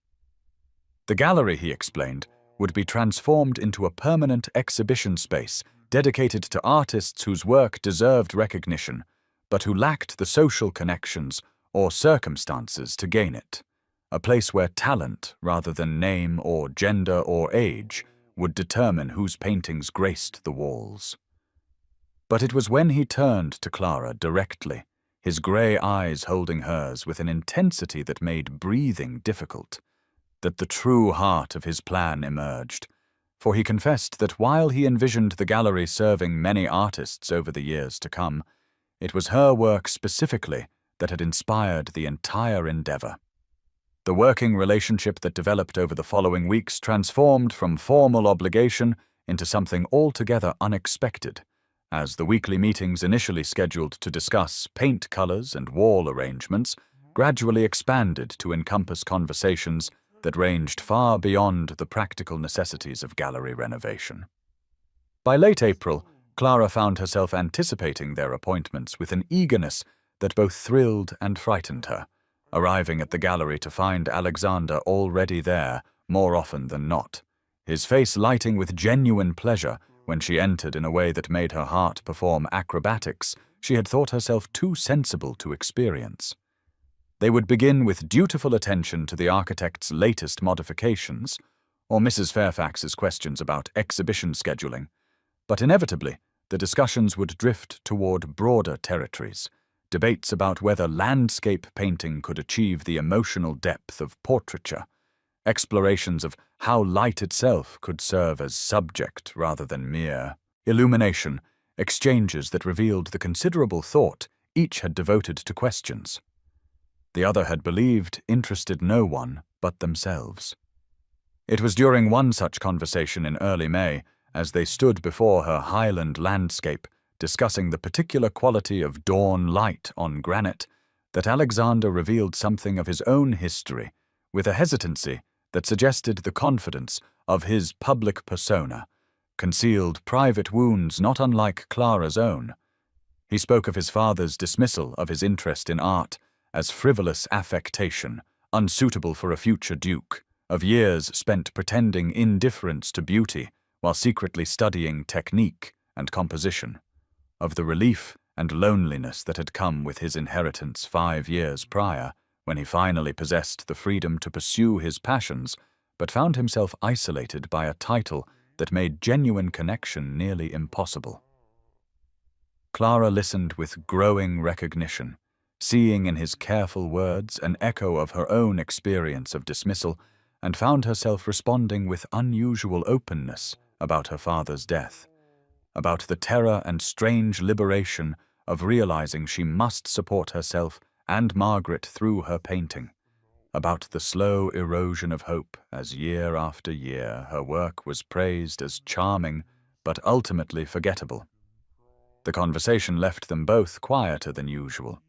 The gallery, he explained, would be transformed into a permanent exhibition space dedicated to artists whose work deserved recognition, but who lacked the social connections or circumstances to gain it. A place where talent, rather than name or gender or age, would determine whose paintings graced the walls. But it was when he turned to Clara directly, his grey eyes holding hers with an intensity that made breathing difficult, that the true heart of his plan emerged, for he confessed that while he envisioned the gallery serving many artists over the years to come, it was her work specifically that had inspired the entire endeavour. The working relationship that developed over the following weeks transformed from formal obligation into something altogether unexpected, as the weekly meetings initially scheduled to discuss paint colours and wall arrangements gradually expanded to encompass conversations that ranged far beyond the practical necessities of gallery renovation. By late April, Clara found herself anticipating their appointments with an eagerness that both thrilled and frightened her, arriving at the gallery to find Alexander already there more often than not, his face lighting with genuine pleasure when she entered in a way that made her heart perform acrobatics she had thought herself too sensible to experience. They would begin with dutiful attention to the architect's latest modifications, or Mrs. Fairfax's questions about exhibition scheduling, but inevitably the discussions would drift toward broader territories, debates about whether landscape painting could achieve the emotional depth of portraiture, explorations of how light itself could serve as subject rather than mere illumination, exchanges that revealed the considerable thought each had devoted to questions the other had believed interested no one but themselves. It was during one such conversation in early May, as they stood before her highland landscape, discussing the particular quality of dawn light on granite, that Alexander revealed something of his own history, with a hesitancy that suggested the confidence of his public persona, concealed private wounds not unlike Clara's own. He spoke of his father's dismissal of his interest in art, as frivolous affectation, unsuitable for a future duke, of years spent pretending indifference to beauty while secretly studying technique and composition, of the relief and loneliness that had come with his inheritance 5 years prior, when he finally possessed the freedom to pursue his passions, but found himself isolated by a title that made genuine connection nearly impossible. Clara listened with growing recognition, seeing in his careful words an echo of her own experience of dismissal, and found herself responding with unusual openness about her father's death, about the terror and strange liberation of realizing she must support herself and Margaret through her painting, about the slow erosion of hope as year after year her work was praised as charming but ultimately forgettable. The conversation left them both quieter than usual,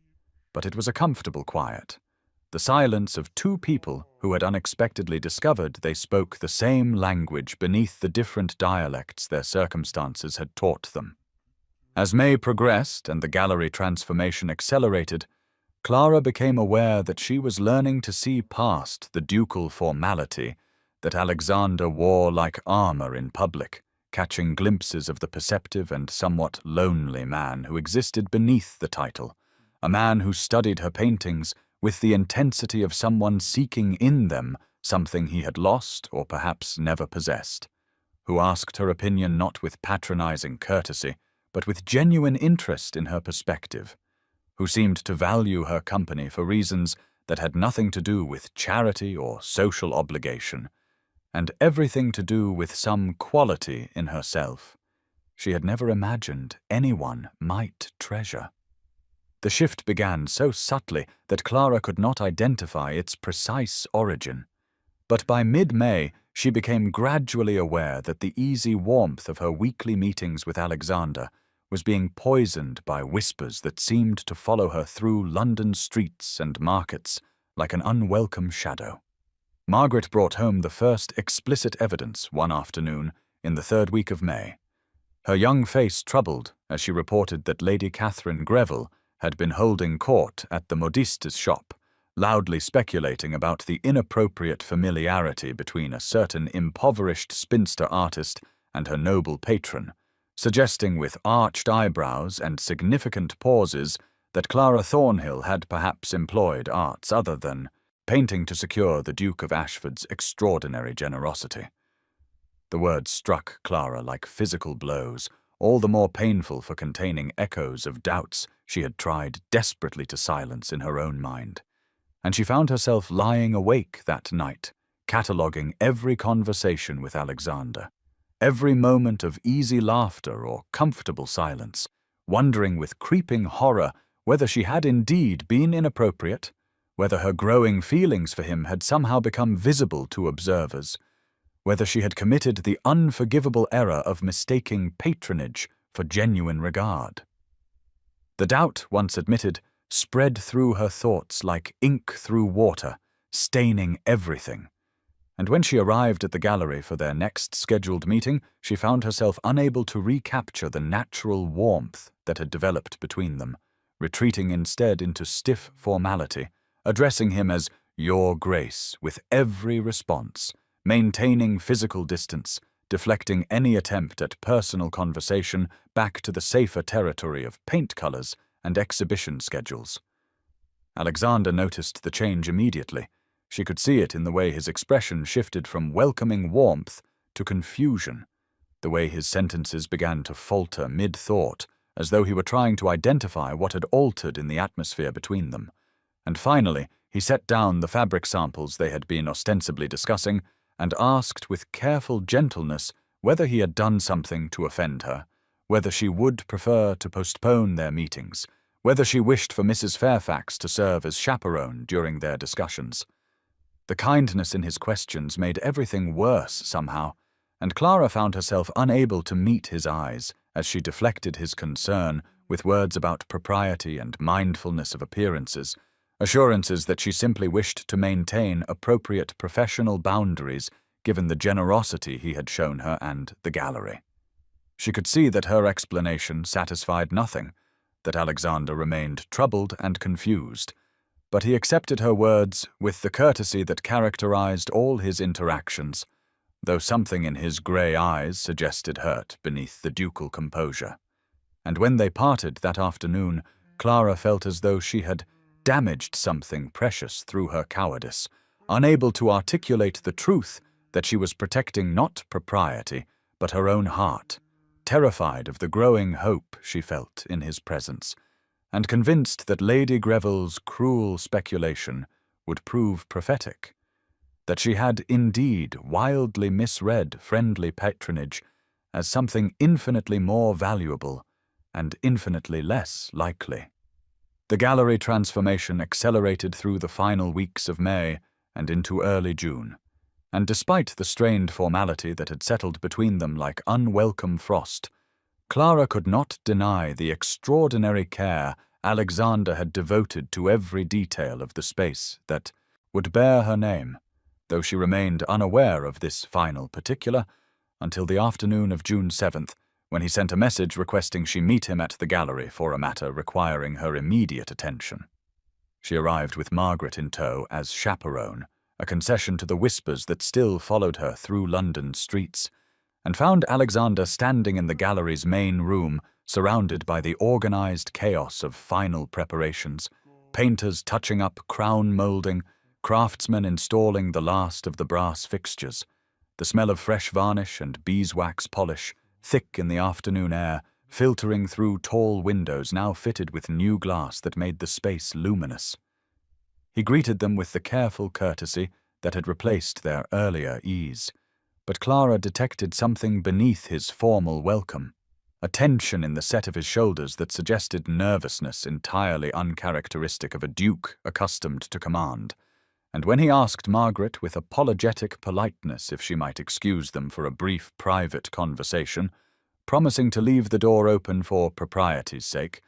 but it was a comfortable quiet, the silence of two people who had unexpectedly discovered they spoke the same language beneath the different dialects their circumstances had taught them. As May progressed and the gallery transformation accelerated, Clara became aware that she was learning to see past the ducal formality that Alexander wore like armor in public, catching glimpses of the perceptive and somewhat lonely man who existed beneath the title, a man who studied her paintings with the intensity of someone seeking in them something he had lost or perhaps never possessed, who asked her opinion not with patronizing courtesy, but with genuine interest in her perspective, who seemed to value her company for reasons that had nothing to do with charity or social obligation, and everything to do with some quality in herself she had never imagined anyone might treasure. The shift began so subtly that Clara could not identify its precise origin, but by mid-May she became gradually aware that the easy warmth of her weekly meetings with Alexander was being poisoned by whispers that seemed to follow her through London streets and markets like an unwelcome shadow. Margaret brought home the first explicit evidence one afternoon in the 3rd week of May, her young face troubled as she reported that Lady Catherine Greville had been holding court at the modiste's shop, loudly speculating about the inappropriate familiarity between a certain impoverished spinster artist and her noble patron, suggesting with arched eyebrows and significant pauses that Clara Thornhill had perhaps employed arts other than painting to secure the Duke of Ashford's extraordinary generosity. The words struck Clara like physical blows, all the more painful for containing echoes of doubts she had tried desperately to silence in her own mind, and she found herself lying awake that night, cataloguing every conversation with Alexander, every moment of easy laughter or comfortable silence, wondering with creeping horror whether she had indeed been inappropriate, whether her growing feelings for him had somehow become visible to observers, whether she had committed the unforgivable error of mistaking patronage for genuine regard. The doubt, once admitted, spread through her thoughts like ink through water, staining everything. And when she arrived at the gallery for their next scheduled meeting, she found herself unable to recapture the natural warmth that had developed between them, retreating instead into stiff formality, addressing him as "Your Grace" with every response, maintaining physical distance, deflecting any attempt at personal conversation back to the safer territory of paint colors and exhibition schedules. Alexander noticed the change immediately. She could see it in the way his expression shifted from welcoming warmth to confusion, the way his sentences began to falter mid-thought, as though he were trying to identify what had altered in the atmosphere between them. And finally, he set down the fabric samples they had been ostensibly discussing and asked with careful gentleness whether he had done something to offend her, whether she would prefer to postpone their meetings, whether she wished for Mrs. Fairfax to serve as chaperone during their discussions. The kindness in his questions made everything worse somehow, and Clara found herself unable to meet his eyes as she deflected his concern with words about propriety and mindfulness of appearances, assurances that she simply wished to maintain appropriate professional boundaries given the generosity he had shown her and the gallery. She could see that her explanation satisfied nothing, that Alexander remained troubled and confused, but he accepted her words with the courtesy that characterized all his interactions, though something in his grey eyes suggested hurt beneath the ducal composure. And when they parted that afternoon, Clara felt as though she had damaged something precious through her cowardice, unable to articulate the truth that she was protecting not propriety, but her own heart, terrified of the growing hope she felt in his presence, and convinced that Lady Greville's cruel speculation would prove prophetic, that she had indeed wildly misread friendly patronage as something infinitely more valuable and infinitely less likely. The gallery transformation accelerated through the final weeks of May and into early June, and despite the strained formality that had settled between them like unwelcome frost, Clara could not deny the extraordinary care Alexander had devoted to every detail of the space that would bear her name, though she remained unaware of this final particular until the afternoon of June 7th, when he sent a message requesting she meet him at the gallery for a matter requiring her immediate attention. She arrived with Margaret in tow as chaperone, a concession to the whispers that still followed her through London's streets, and found Alexander standing in the gallery's main room, surrounded by the organized chaos of final preparations, painters touching up crown moulding, craftsmen installing the last of the brass fixtures, the smell of fresh varnish and beeswax polish, thick in the afternoon air, filtering through tall windows now fitted with new glass that made the space luminous. He greeted them with the careful courtesy that had replaced their earlier ease, but Clara detected something beneath his formal welcome, a tension in the set of his shoulders that suggested nervousness entirely uncharacteristic of a duke accustomed to command. And when he asked Margaret with apologetic politeness if she might excuse them for a brief private conversation, promising to leave the door open for propriety's sake,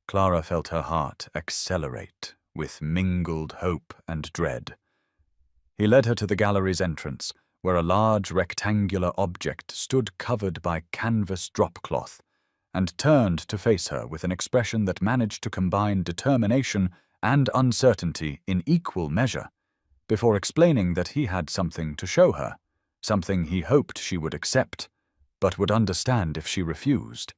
Clara felt her heart accelerate with mingled hope and dread. He led her to the gallery's entrance, where a large rectangular object stood covered by canvas dropcloth, and turned to face her with an expression that managed to combine determination and uncertainty in equal measure, before explaining that he had something to show her, something he hoped she would accept, but would understand if she refused.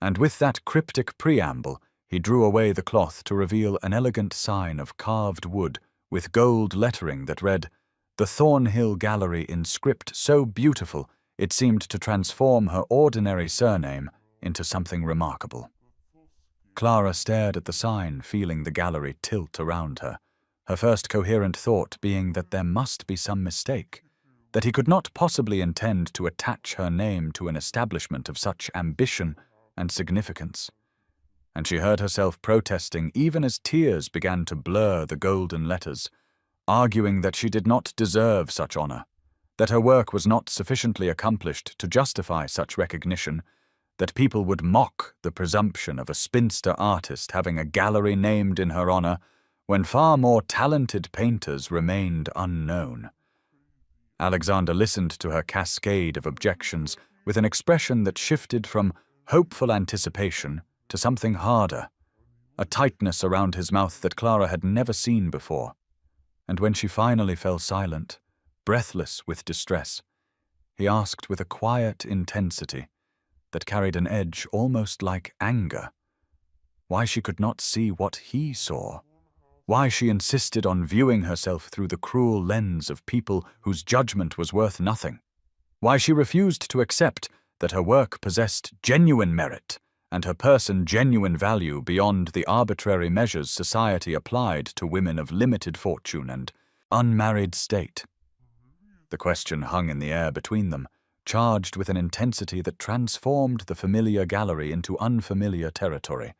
And with that cryptic preamble, he drew away the cloth to reveal an elegant sign of carved wood with gold lettering that read, "The Thornhill Gallery," in script so beautiful it seemed to transform her ordinary surname into something remarkable. Clara stared at the sign, feeling the gallery tilt around her, her first coherent thought being that there must be some mistake, that he could not possibly intend to attach her name to an establishment of such ambition and significance. And she heard herself protesting even as tears began to blur the golden letters, arguing that she did not deserve such honor, that her work was not sufficiently accomplished to justify such recognition, that people would mock the presumption of a spinster artist having a gallery named in her honor when far more talented painters remained unknown. Alexander listened to her cascade of objections with an expression that shifted from hopeful anticipation to something harder, a tightness around his mouth that Clara had never seen before. And when she finally fell silent, breathless with distress, he asked with a quiet intensity that carried an edge almost like anger, why she could not see what he saw, why she insisted on viewing herself through the cruel lens of people whose judgment was worth nothing, why she refused to accept that her work possessed genuine merit and her person genuine value beyond the arbitrary measures society applied to women of limited fortune and unmarried state. The question hung in the air between them, charged with an intensity that transformed the familiar gallery into unfamiliar territory,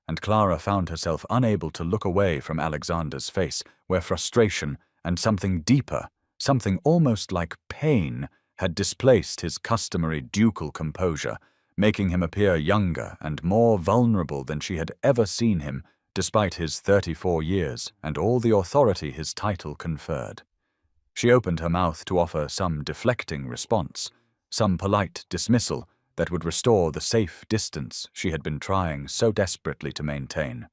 and Clara found herself unable to look away from Alexander's face, where frustration and something deeper, something almost like pain, had displaced his customary ducal composure, making him appear younger and more vulnerable than she had ever seen him, despite his 34 years and all the authority his title conferred. She opened her mouth to offer some deflecting response, some polite dismissal that would restore the safe distance she had been trying so desperately to maintain.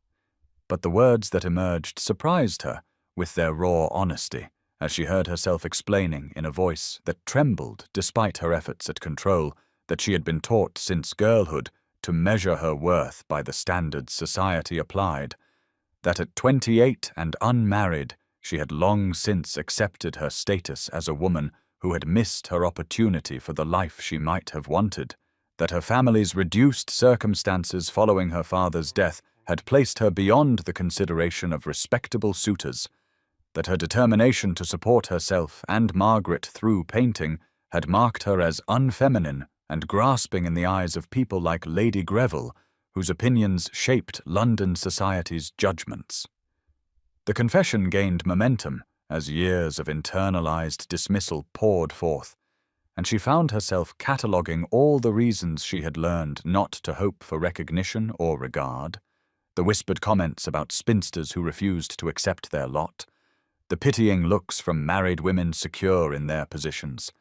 But the words that emerged surprised her with their raw honesty, as she heard herself explaining in a voice that trembled despite her efforts at control that she had been taught since girlhood to measure her worth by the standards society applied, that at 28 and unmarried, she had long since accepted her status as a woman who had missed her opportunity for the life she might have wanted, that her family's reduced circumstances following her father's death had placed her beyond the consideration of respectable suitors, that her determination to support herself and Margaret through painting had marked her as unfeminine and grasping in the eyes of people like Lady Greville, whose opinions shaped London society's judgments. The confession gained momentum as years of internalized dismissal poured forth, and she found herself cataloguing all the reasons she had learned not to hope for recognition or regard, the whispered comments about spinsters who refused to accept their lot, the pitying looks from married women secure in their positions,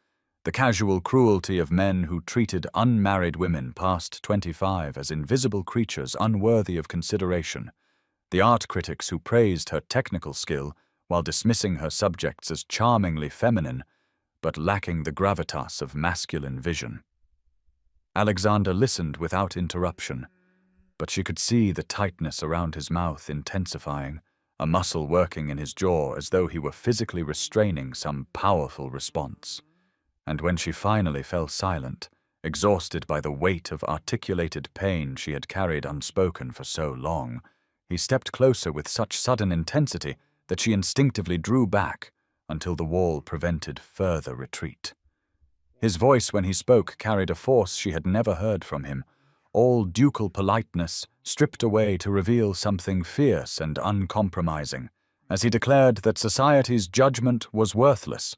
the casual cruelty of men who treated unmarried women past 25 as invisible creatures unworthy of consideration, the art critics who praised her technical skill while dismissing her subjects as charmingly feminine, but lacking the gravitas of masculine vision. Alexander listened without interruption, but she could see the tightness around his mouth intensifying, a muscle working in his jaw as though he were physically restraining some powerful response. And when she finally fell silent, exhausted by the weight of articulated pain she had carried unspoken for so long, he stepped closer with such sudden intensity that she instinctively drew back until the wall prevented further retreat. His voice when he spoke carried a force she had never heard from him, all ducal politeness stripped away to reveal something fierce and uncompromising, as he declared that society's judgment was worthless,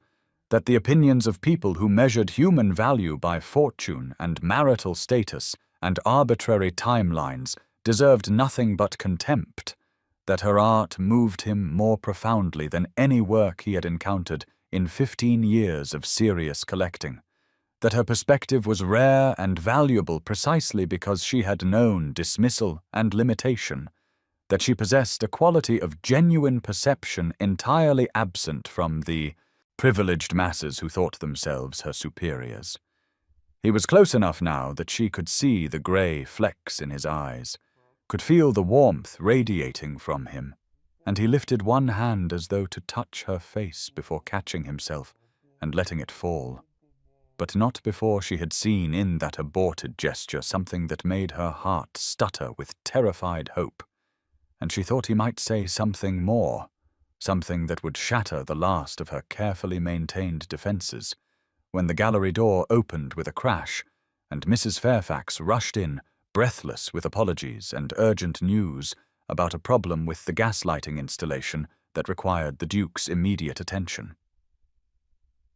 that the opinions of people who measured human value by fortune and marital status and arbitrary timelines deserved nothing but contempt, that her art moved him more profoundly than any work he had encountered in 15 years of serious collecting, that her perspective was rare and valuable precisely because she had known dismissal and limitation, that she possessed a quality of genuine perception entirely absent from the privileged masses who thought themselves her superiors. He was close enough now that she could see the grey flecks in his eyes, could feel the warmth radiating from him, and he lifted one hand as though to touch her face before catching himself and letting it fall. But not before she had seen in that aborted gesture something that made her heart stutter with terrified hope, and she thought he might say something more, something that would shatter the last of her carefully maintained defenses, when the gallery door opened with a crash, and Mrs. Fairfax rushed in, breathless with apologies and urgent news about a problem with the gaslighting installation that required the Duke's immediate attention.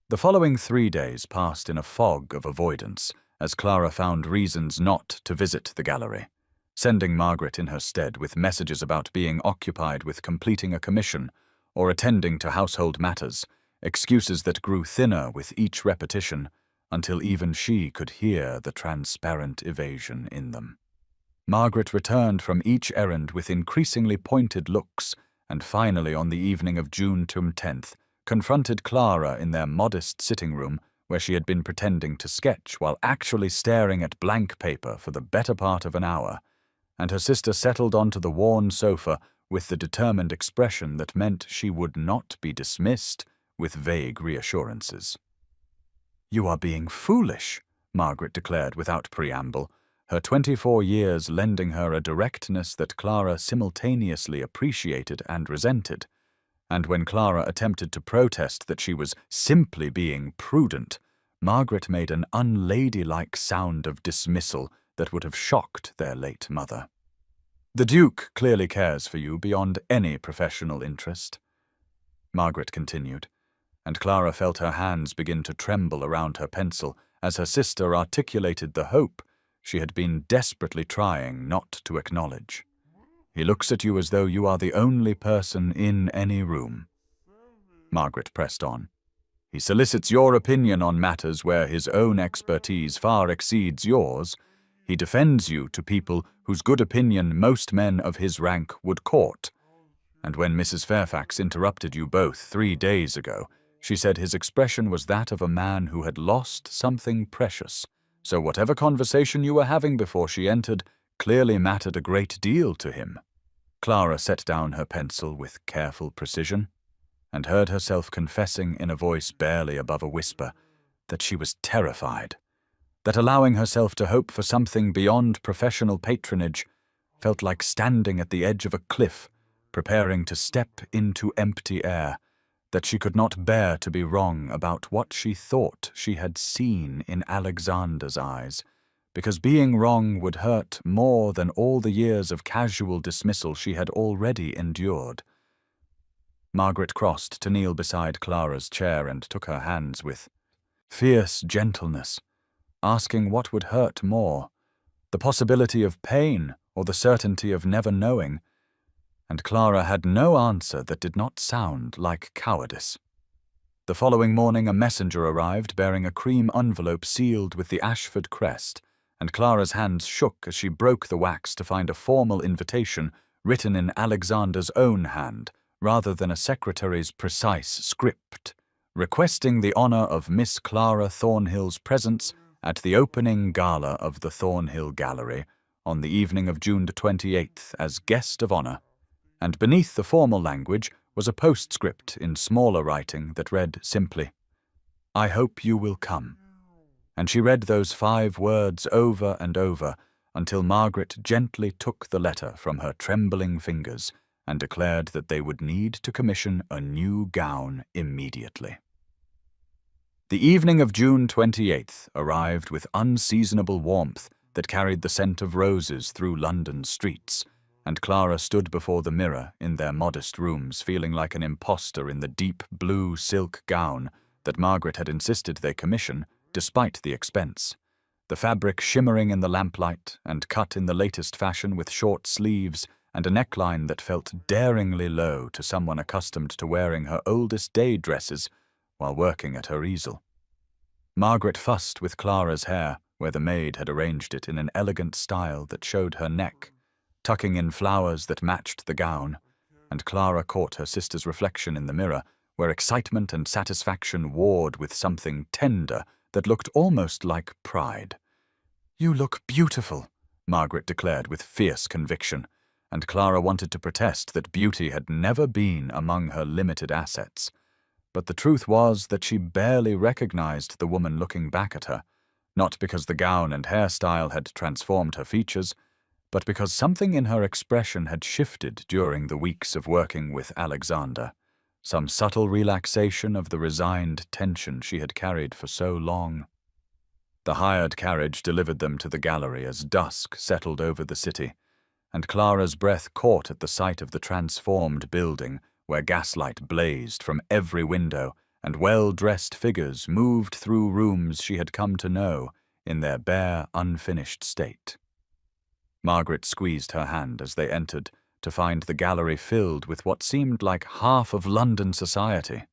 The following 3 days passed in a fog of avoidance, as Clara found reasons not to visit the gallery, sending Margaret in her stead with messages about being occupied with completing a commission or attending to household matters, excuses that grew thinner with each repetition, until even she could hear the transparent evasion in them. Margaret returned from each errand with increasingly pointed looks, and finally on the evening of June 10th, confronted Clara in their modest sitting room where she had been pretending to sketch while actually staring at blank paper for the better part of an hour, and her sister settled onto the worn sofa with the determined expression that meant she would not be dismissed with vague reassurances. "You are being foolish," Margaret declared without preamble, her 24 years lending her a directness that Clara simultaneously appreciated and resented. And when Clara attempted to protest that she was simply being prudent, Margaret made an unladylike sound of dismissal that would have shocked their late mother. "The Duke clearly cares for you beyond any professional interest," Margaret continued, and Clara felt her hands begin to tremble around her pencil as her sister articulated the hope she had been desperately trying not to acknowledge. "He looks at you as though you are the only person in any room," Margaret pressed on. "He solicits your opinion on matters where his own expertise far exceeds yours. He defends you to people whose good opinion most men of his rank would court. And when Mrs. Fairfax interrupted you both 3 days ago, she said his expression was that of a man who had lost something precious. So whatever conversation you were having before she entered clearly mattered a great deal to him. Clara set down her pencil with careful precision, and heard herself confessing in a voice barely above a whisper that she was terrified, that allowing herself to hope for something beyond professional patronage felt like standing at the edge of a cliff, preparing to step into empty air, that she could not bear to be wrong about what she thought she had seen in Alexander's eyes, because being wrong would hurt more than all the years of casual dismissal she had already endured. Margaret crossed to kneel beside Clara's chair and took her hands with fierce gentleness, asking what would hurt more, the possibility of pain or the certainty of never knowing, and Clara had no answer that did not sound like cowardice. The following morning a messenger arrived bearing a cream envelope sealed with the Ashford crest, and Clara's hands shook as she broke the wax to find a formal invitation written in Alexander's own hand, rather than a secretary's precise script, requesting the honor of Miss Clara Thornhill's presence at the opening gala of the Thornhill Gallery on the evening of June 28th as guest of honor, and beneath the formal language was a postscript in smaller writing that read simply, "I hope you will come." And she read those 5 words over and over until Margaret gently took the letter from her trembling fingers and declared that they would need to commission a new gown immediately. The evening of June 28th arrived with unseasonable warmth that carried the scent of roses through London's streets, and Clara stood before the mirror in their modest rooms feeling like an impostor in the deep blue silk gown that Margaret had insisted they commission, despite the expense. The fabric shimmering in the lamplight and cut in the latest fashion with short sleeves and a neckline that felt daringly low to someone accustomed to wearing her oldest day dresses while working at her easel. Margaret fussed with Clara's hair, where the maid had arranged it in an elegant style that showed her neck, tucking in flowers that matched the gown, and Clara caught her sister's reflection in the mirror, where excitement and satisfaction warred with something tender that looked almost like pride. "You look beautiful," Margaret declared with fierce conviction, and Clara wanted to protest that beauty had never been among her limited assets. But the truth was that she barely recognized the woman looking back at her, not because the gown and hairstyle had transformed her features, but because something in her expression had shifted during the weeks of working with Alexander, some subtle relaxation of the resigned tension she had carried for so long. The hired carriage delivered them to the gallery as dusk settled over the city, and Clara's breath caught at the sight of the transformed building, where gaslight blazed from every window and well-dressed figures moved through rooms she had come to know in their bare, unfinished state. Margaret squeezed her hand as they entered to find the gallery filled with what seemed like half of London society,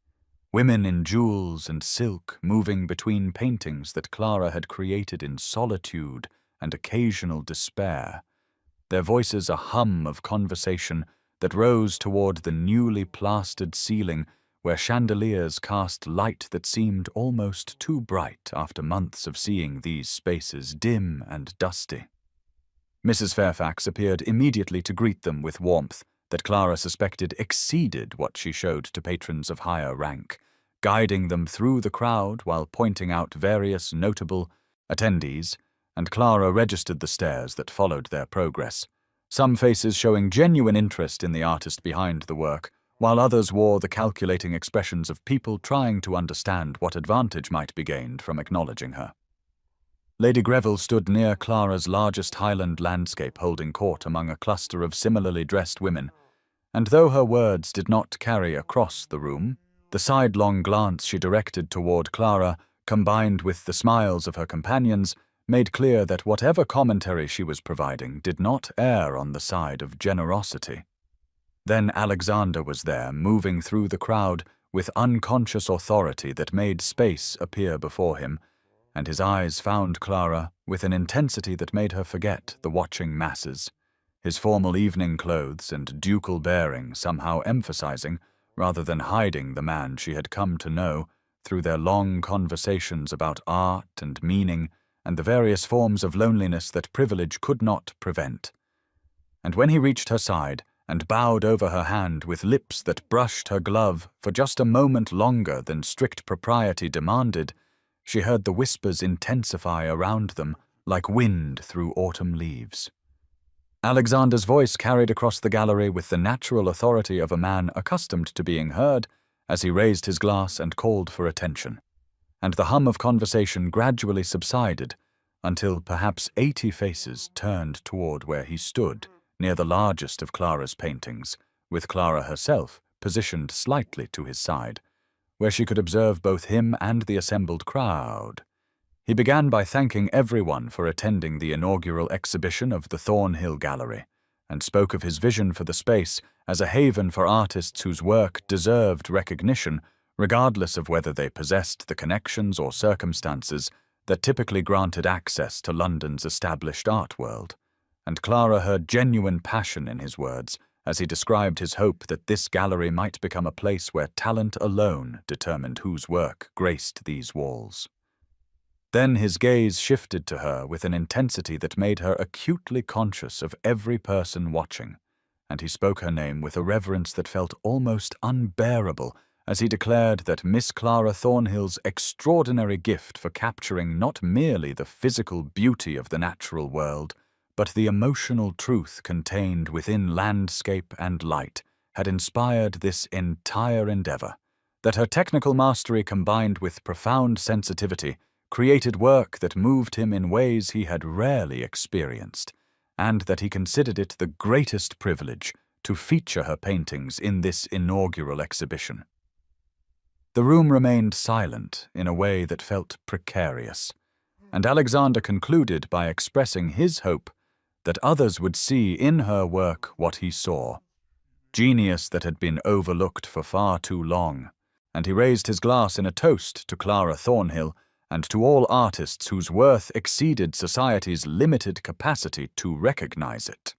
women in jewels and silk moving between paintings that Clara had created in solitude and occasional despair, their voices a hum of conversation that rose toward the newly plastered ceiling where chandeliers cast light that seemed almost too bright after months of seeing these spaces dim and dusty. Mrs. Fairfax appeared immediately to greet them with warmth that Clara suspected exceeded what she showed to patrons of higher rank, guiding them through the crowd while pointing out various notable attendees, and Clara registered the stares that followed their progress, some faces showing genuine interest in the artist behind the work, while others wore the calculating expressions of people trying to understand what advantage might be gained from acknowledging her. Lady Greville stood near Clara's largest Highland landscape holding court among a cluster of similarly dressed women, and though her words did not carry across the room, the sidelong glance she directed toward Clara, combined with the smiles of her companions, made clear that whatever commentary she was providing did not err on the side of generosity. Then Alexander was there, moving through the crowd with unconscious authority that made space appear before him, and his eyes found Clara with an intensity that made her forget the watching masses, his formal evening clothes and ducal bearing somehow emphasizing, rather than hiding, the man she had come to know through their long conversations about art and meaning and the various forms of loneliness that privilege could not prevent. And when he reached her side and bowed over her hand with lips that brushed her glove for just a moment longer than strict propriety demanded, she heard the whispers intensify around them like wind through autumn leaves. Alexander's voice carried across the gallery with the natural authority of a man accustomed to being heard as he raised his glass and called for attention, and the hum of conversation gradually subsided until perhaps 80 faces turned toward where he stood, near the largest of Clara's paintings, with Clara herself positioned slightly to his side, where she could observe both him and the assembled crowd. He began by thanking everyone for attending the inaugural exhibition of the Thornhill Gallery, and spoke of his vision for the space as a haven for artists whose work deserved recognition, regardless of whether they possessed the connections or circumstances that typically granted access to London's established art world. And Clara heard genuine passion in his words as he described his hope that this gallery might become a place where talent alone determined whose work graced these walls. Then his gaze shifted to her with an intensity that made her acutely conscious of every person watching, and he spoke her name with a reverence that felt almost unbearable as he declared that Miss Clara Thornhill's extraordinary gift for capturing not merely the physical beauty of the natural world, but the emotional truth contained within landscape and light had inspired this entire endeavor, that her technical mastery combined with profound sensitivity created work that moved him in ways he had rarely experienced, and that he considered it the greatest privilege to feature her paintings in this inaugural exhibition. The room remained silent in a way that felt precarious, and Alexander concluded by expressing his hope that others would see in her work what he saw, genius that had been overlooked for far too long, and he raised his glass in a toast to Clara Thornhill and to all artists whose worth exceeded society's limited capacity to recognize it.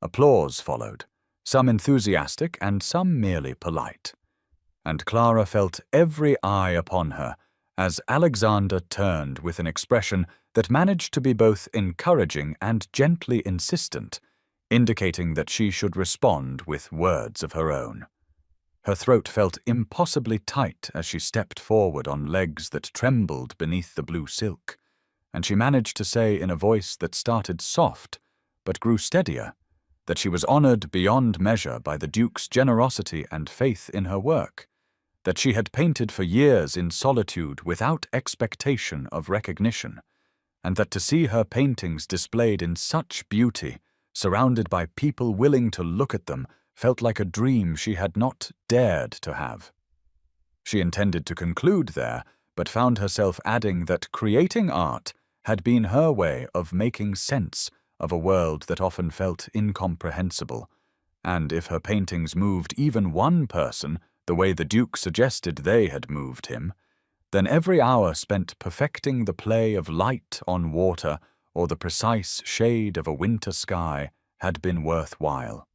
Applause followed, some enthusiastic and some merely polite, and Clara felt every eye upon her as Alexander turned with an expression that managed to be both encouraging and gently insistent, indicating that she should respond with words of her own. Her throat felt impossibly tight as she stepped forward on legs that trembled beneath the blue silk, and she managed to say in a voice that started soft but grew steadier that she was honored beyond measure by the Duke's generosity and faith in her work, that she had painted for years in solitude without expectation of recognition, and that to see her paintings displayed in such beauty, surrounded by people willing to look at them, felt like a dream she had not dared to have. She intended to conclude there, but found herself adding that creating art had been her way of making sense of a world that often felt incomprehensible, and if her paintings moved even one person the way the Duke suggested they had moved him, then every hour spent perfecting the play of light on water or the precise shade of a winter sky had been worthwhile.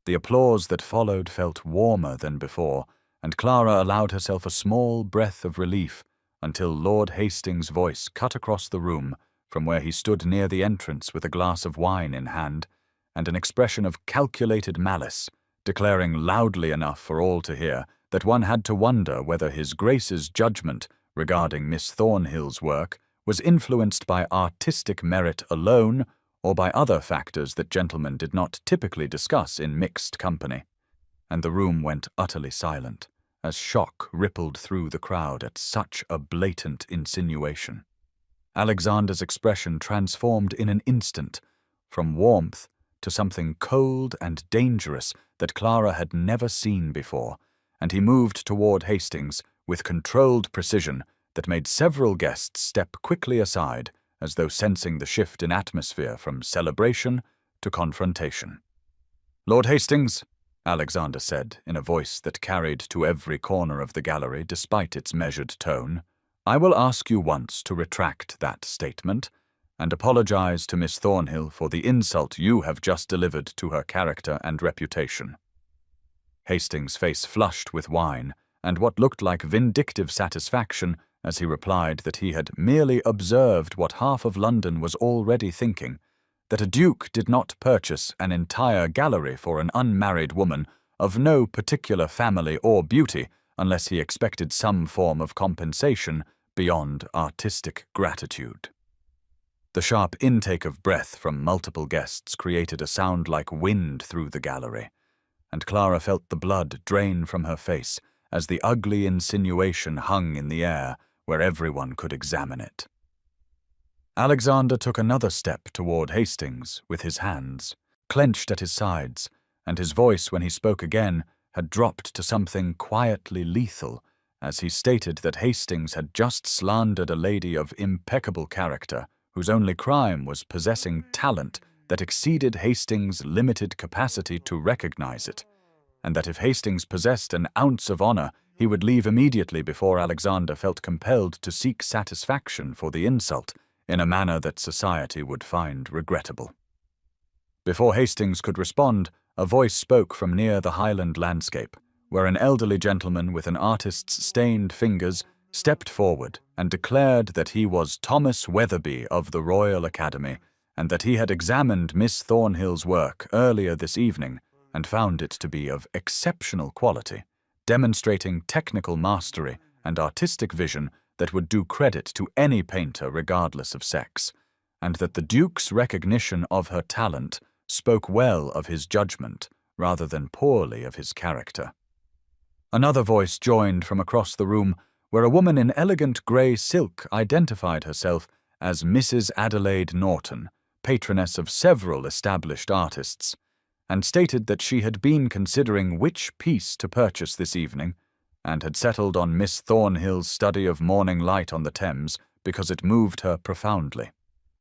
The applause that followed felt warmer than before, and Clara allowed herself a small breath of relief until Lord Hastings' voice cut across the room from where he stood near the entrance with a glass of wine in hand and an expression of calculated malice, declaring loudly enough for all to hear that one had to wonder whether His Grace's judgment regarding Miss Thornhill's work was influenced by artistic merit alone or by other factors that gentlemen did not typically discuss in mixed company, and the room went utterly silent, as shock rippled through the crowd at such a blatant insinuation. Alexander's expression transformed in an instant, from warmth to something cold and dangerous that Clara had never seen before, and he moved toward Hastings with controlled precision that made several guests step quickly aside, as though sensing the shift in atmosphere from celebration to confrontation. "Lord Hastings," Alexander said in a voice that carried to every corner of the gallery despite its measured tone, I will ask you once to retract that statement and apologize to Miss Thornhill for the insult you have just delivered to her character and reputation." Hastings' face flushed with wine and what looked like vindictive satisfaction as he replied that he had merely observed what half of London was already thinking, that a duke did not purchase an entire gallery for an unmarried woman of no particular family or beauty unless he expected some form of compensation beyond artistic gratitude. The sharp intake of breath from multiple guests created a sound like wind through the gallery, and Clara felt the blood drain from her face as the ugly insinuation hung in the air where everyone could examine it. Alexander took another step toward Hastings with his hands clenched at his sides, and his voice, when he spoke again, had dropped to something quietly lethal as he stated that Hastings had just slandered a lady of impeccable character whose only crime was possessing talent that exceeded Hastings' limited capacity to recognize it, and that if Hastings possessed an ounce of honor, he would leave immediately before Alexander felt compelled to seek satisfaction for the insult in a manner that society would find regrettable. Before Hastings could respond, a voice spoke from near the Highland landscape, where an elderly gentleman with an artist's stained fingers stepped forward and declared that he was Thomas Weatherby of the Royal Academy, and that he had examined Miss Thornhill's work earlier this evening and found it to be of exceptional quality, demonstrating technical mastery and artistic vision that would do credit to any painter regardless of sex, and that the Duke's recognition of her talent spoke well of his judgment rather than poorly of his character. Another voice joined from across the room, where a woman in elegant grey silk identified herself as Mrs. Adelaide Norton, patroness of several established artists, and stated that she had been considering which piece to purchase this evening, and had settled on Miss Thornhill's study of Morning Light on the Thames because it moved her profoundly,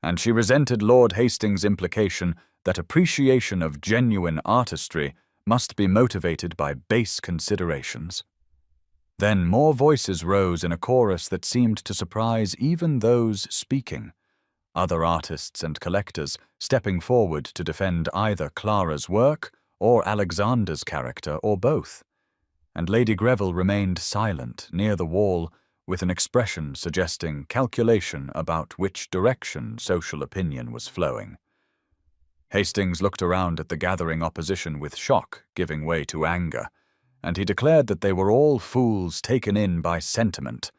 and she resented Lord Hastings' implication that appreciation of genuine artistry must be motivated by base considerations. Then more voices rose in a chorus that seemed to surprise even those speaking, other artists and collectors stepping forward to defend either Clara's work or Alexander's character or both, and Lady Greville remained silent near the wall with an expression suggesting calculation about which direction social opinion was flowing. Hastings looked around at the gathering opposition with shock giving way to anger, and he declared that they were all fools taken in by sentiment.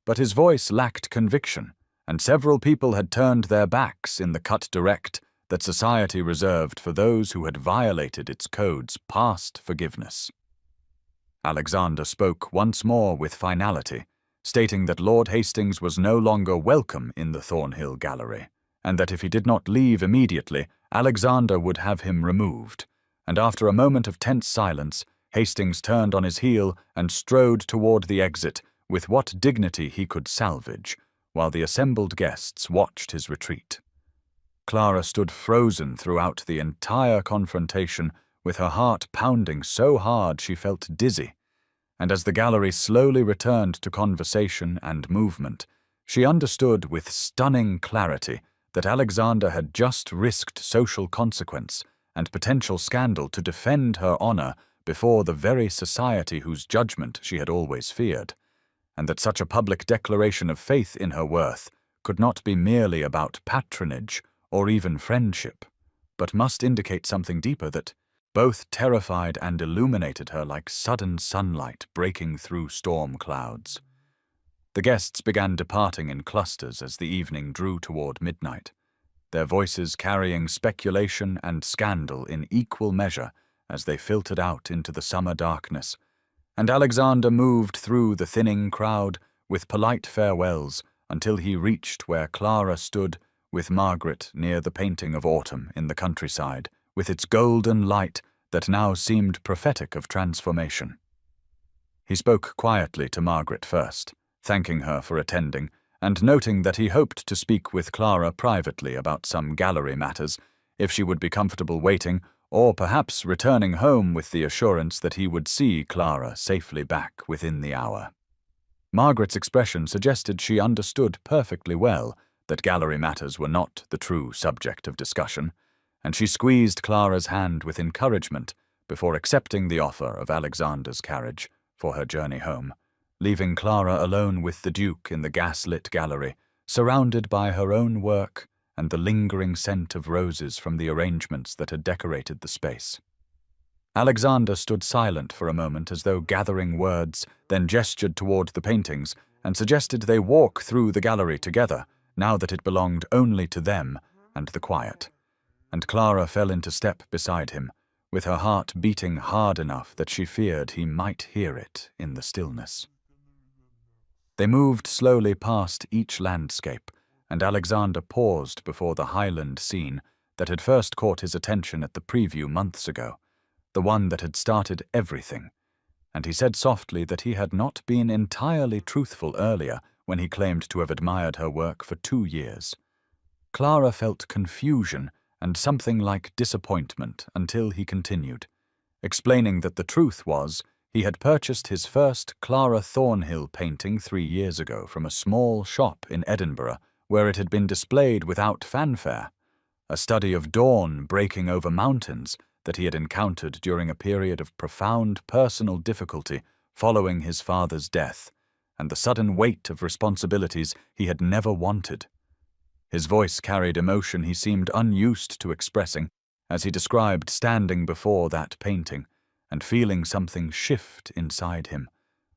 But his voice lacked conviction, and several people had turned their backs in the cut direct that society reserved for those who had violated its codes past forgiveness. Alexander spoke once more with finality, stating that Lord Hastings was no longer welcome in the Thornhill Gallery, and that if he did not leave immediately, Alexander would have him removed, and after a moment of tense silence, Hastings turned on his heel and strode toward the exit with what dignity he could salvage, while the assembled guests watched his retreat. Clara stood frozen throughout the entire confrontation, with her heart pounding so hard she felt dizzy, and as the gallery slowly returned to conversation and movement, she understood with stunning clarity that Alexander had just risked social consequence and potential scandal to defend her honor before the very society whose judgment she had always feared, and that such a public declaration of faith in her worth could not be merely about patronage or even friendship, but must indicate something deeper that both terrified and illuminated her like sudden sunlight breaking through storm clouds. The guests began departing in clusters as the evening drew toward midnight, their voices carrying speculation and scandal in equal measure as they filtered out into the summer darkness, and Alexander moved through the thinning crowd with polite farewells until he reached where Clara stood with Margaret near the painting of autumn in the countryside, with its golden light that now seemed prophetic of transformation. He spoke quietly to Margaret first, thanking her for attending, and noting that he hoped to speak with Clara privately about some gallery matters, if she would be comfortable waiting, or perhaps returning home with the assurance that he would see Clara safely back within the hour. Margaret's expression suggested she understood perfectly well that gallery matters were not the true subject of discussion, and she squeezed Clara's hand with encouragement before accepting the offer of Alexander's carriage for her journey home, leaving Clara alone with the Duke in the gas-lit gallery, surrounded by her own work and the lingering scent of roses from the arrangements that had decorated the space. Alexander stood silent for a moment as though gathering words, then gestured toward the paintings and suggested they walk through the gallery together, now that it belonged only to them and the quiet. And Clara fell into step beside him, with her heart beating hard enough that she feared he might hear it in the stillness. They moved slowly past each landscape, and Alexander paused before the highland scene that had first caught his attention at the preview months ago, the one that had started everything, and he said softly that he had not been entirely truthful earlier when he claimed to have admired her work for 2 years. Clara felt confusion and something like disappointment until he continued, explaining that the truth was he had purchased his first Clara Thornhill painting 3 years ago from a small shop in Edinburgh where it had been displayed without fanfare, a study of dawn breaking over mountains that he had encountered during a period of profound personal difficulty following his father's death, and the sudden weight of responsibilities he had never wanted. His voice carried emotion he seemed unused to expressing as he described standing before that painting and feeling something shift inside him,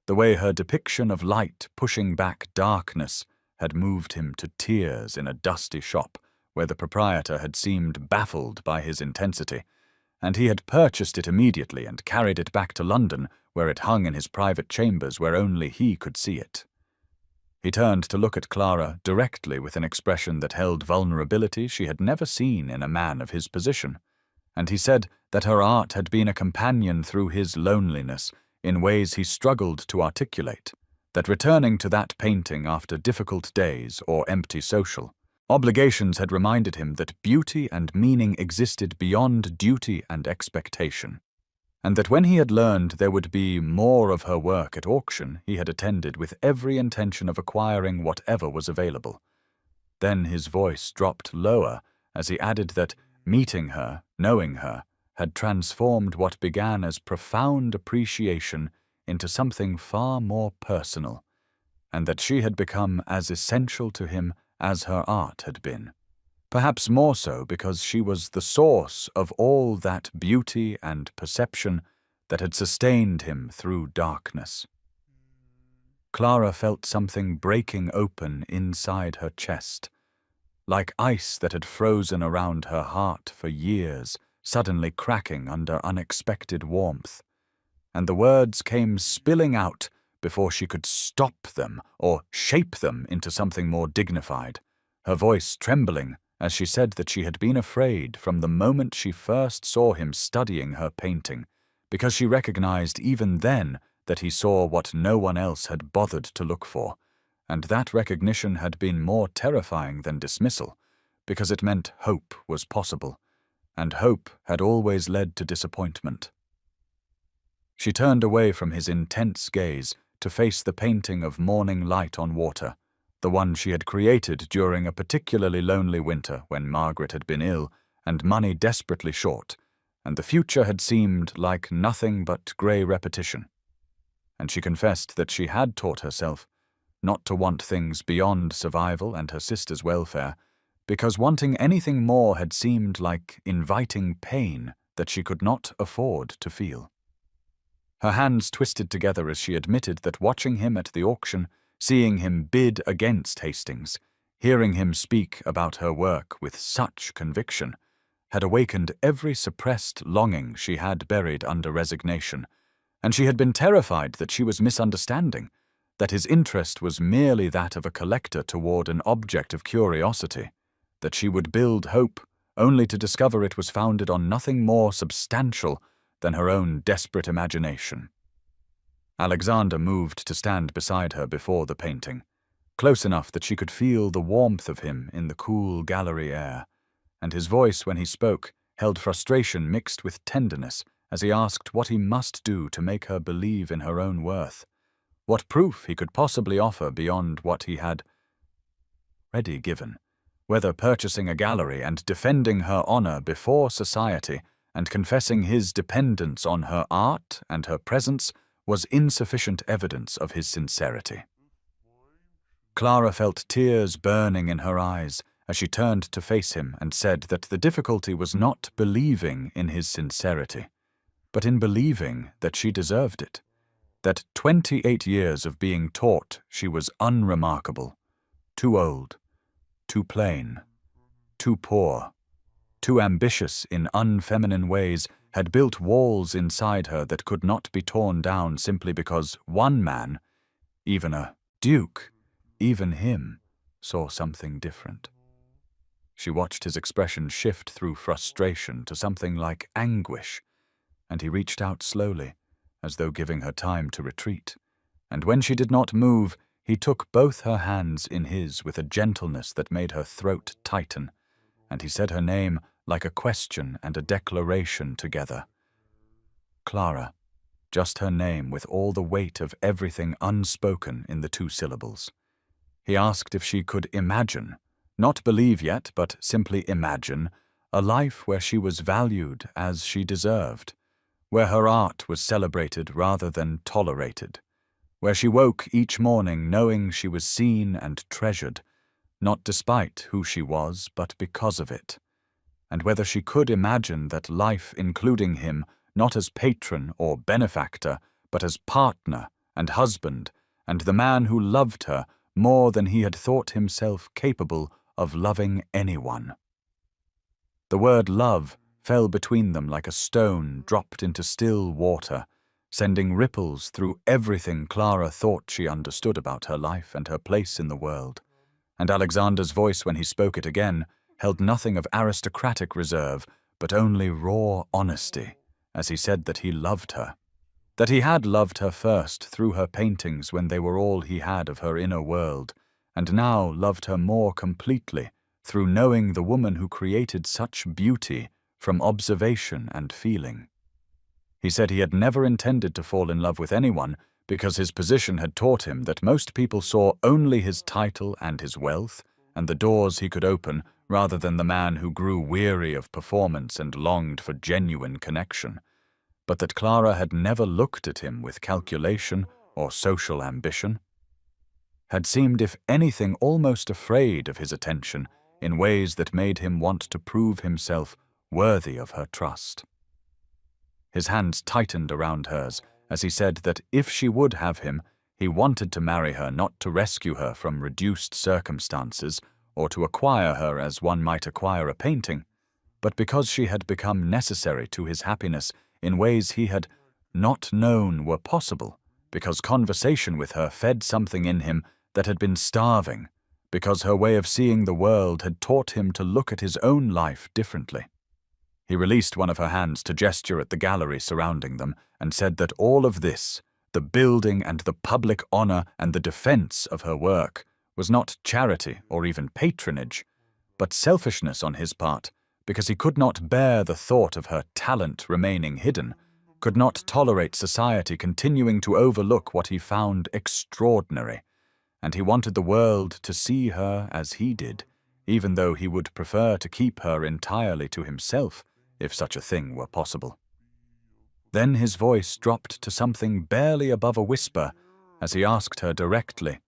the way her depiction of light pushing back darkness had moved him to tears in a dusty shop where the proprietor had seemed baffled by his intensity, and he had purchased it immediately and carried it back to London, where it hung in his private chambers where only he could see it. He turned to look at Clara directly with an expression that held vulnerability she had never seen in a man of his position, and he said that her art had been a companion through his loneliness in ways he struggled to articulate, that returning to that painting after difficult days or empty social obligations had reminded him that beauty and meaning existed beyond duty and expectation, and that when he had learned there would be more of her work at auction, he had attended with every intention of acquiring whatever was available. Then his voice dropped lower as he added that meeting her, knowing her, had transformed what began as profound appreciation into something far more personal, and that she had become as essential to him as her art had been, perhaps more so because she was the source of all that beauty and perception that had sustained him through darkness. Clara felt something breaking open inside her chest, like ice that had frozen around her heart for years, suddenly cracking under unexpected warmth, and the words came spilling out before she could stop them or shape them into something more dignified, her voice trembling as she said that she had been afraid from the moment she first saw him studying her painting, because she recognized even then that he saw what no one else had bothered to look for, and that recognition had been more terrifying than dismissal, because it meant hope was possible, and hope had always led to disappointment. She turned away from his intense gaze to face the painting of morning light on water, the one she had created during a particularly lonely winter when Margaret had been ill and money desperately short, and the future had seemed like nothing but grey repetition. And she confessed that she had taught herself not to want things beyond survival and her sister's welfare, because wanting anything more had seemed like inviting pain that she could not afford to feel. Her hands twisted together as she admitted that watching him at the auction, seeing him bid against Hastings, hearing him speak about her work with such conviction, had awakened every suppressed longing she had buried under resignation, and she had been terrified that she was misunderstanding, that his interest was merely that of a collector toward an object of curiosity, that she would build hope only to discover it was founded on nothing more substantial than her own desperate imagination. Alexander moved to stand beside her before the painting, close enough that she could feel the warmth of him in the cool gallery air, and his voice when he spoke held frustration mixed with tenderness as he asked what he must do to make her believe in her own worth, What proof he could possibly offer beyond what he had already given, whether purchasing a gallery and defending her honor before society and confessing his dependence on her art and her presence was insufficient evidence of his sincerity. Clara felt tears burning in her eyes as she turned to face him and said that the difficulty was not believing in his sincerity, but in believing that she deserved it, that 28 years of being taught she was unremarkable, too old, too plain, too poor, too ambitious in unfeminine ways had built walls inside her that could not be torn down simply because one man, even a duke, even him, saw something different. She watched his expression shift through frustration to something like anguish, and he reached out slowly, as though giving her time to retreat. And when she did not move, he took both her hands in his with a gentleness that made her throat tighten, and he said her name like a question and a declaration together. Clara, just her name with all the weight of everything unspoken in the two syllables. He asked if she could imagine, not believe yet, but simply imagine, a life where she was valued as she deserved, where her art was celebrated rather than tolerated, where she woke each morning knowing she was seen and treasured, not despite who she was, but because of it, and whether she could imagine that life including him not as patron or benefactor, but as partner and husband, and the man who loved her more than he had thought himself capable of loving anyone. The word love fell between them like a stone dropped into still water, sending ripples through everything Clara thought she understood about her life and her place in the world. And Alexander's voice, when he spoke it again, held nothing of aristocratic reserve, but only raw honesty, as he said that he loved her, that he had loved her first through her paintings when they were all he had of her inner world, and now loved her more completely through knowing the woman who created such beauty from observation and feeling. He said he had never intended to fall in love with anyone because his position had taught him that most people saw only his title and his wealth and the doors he could open rather than the man who grew weary of performance and longed for genuine connection, but that Clara had never looked at him with calculation or social ambition, had seemed if anything almost afraid of his attention in ways that made him want to prove himself worthy of her trust. His hands tightened around hers as he said that if she would have him, he wanted to marry her not to rescue her from reduced circumstances or to acquire her as one might acquire a painting, but because she had become necessary to his happiness in ways he had not known were possible, because conversation with her fed something in him that had been starving, because her way of seeing the world had taught him to look at his own life differently. He released one of her hands to gesture at the gallery surrounding them and said that all of this, the building and the public honor and the defense of her work, was not charity or even patronage, but selfishness on his part, because he could not bear the thought of her talent remaining hidden, could not tolerate society continuing to overlook what he found extraordinary, and he wanted the world to see her as he did, even though he would prefer to keep her entirely to himself, if such a thing were possible. Then his voice dropped to something barely above a whisper as he asked her directly,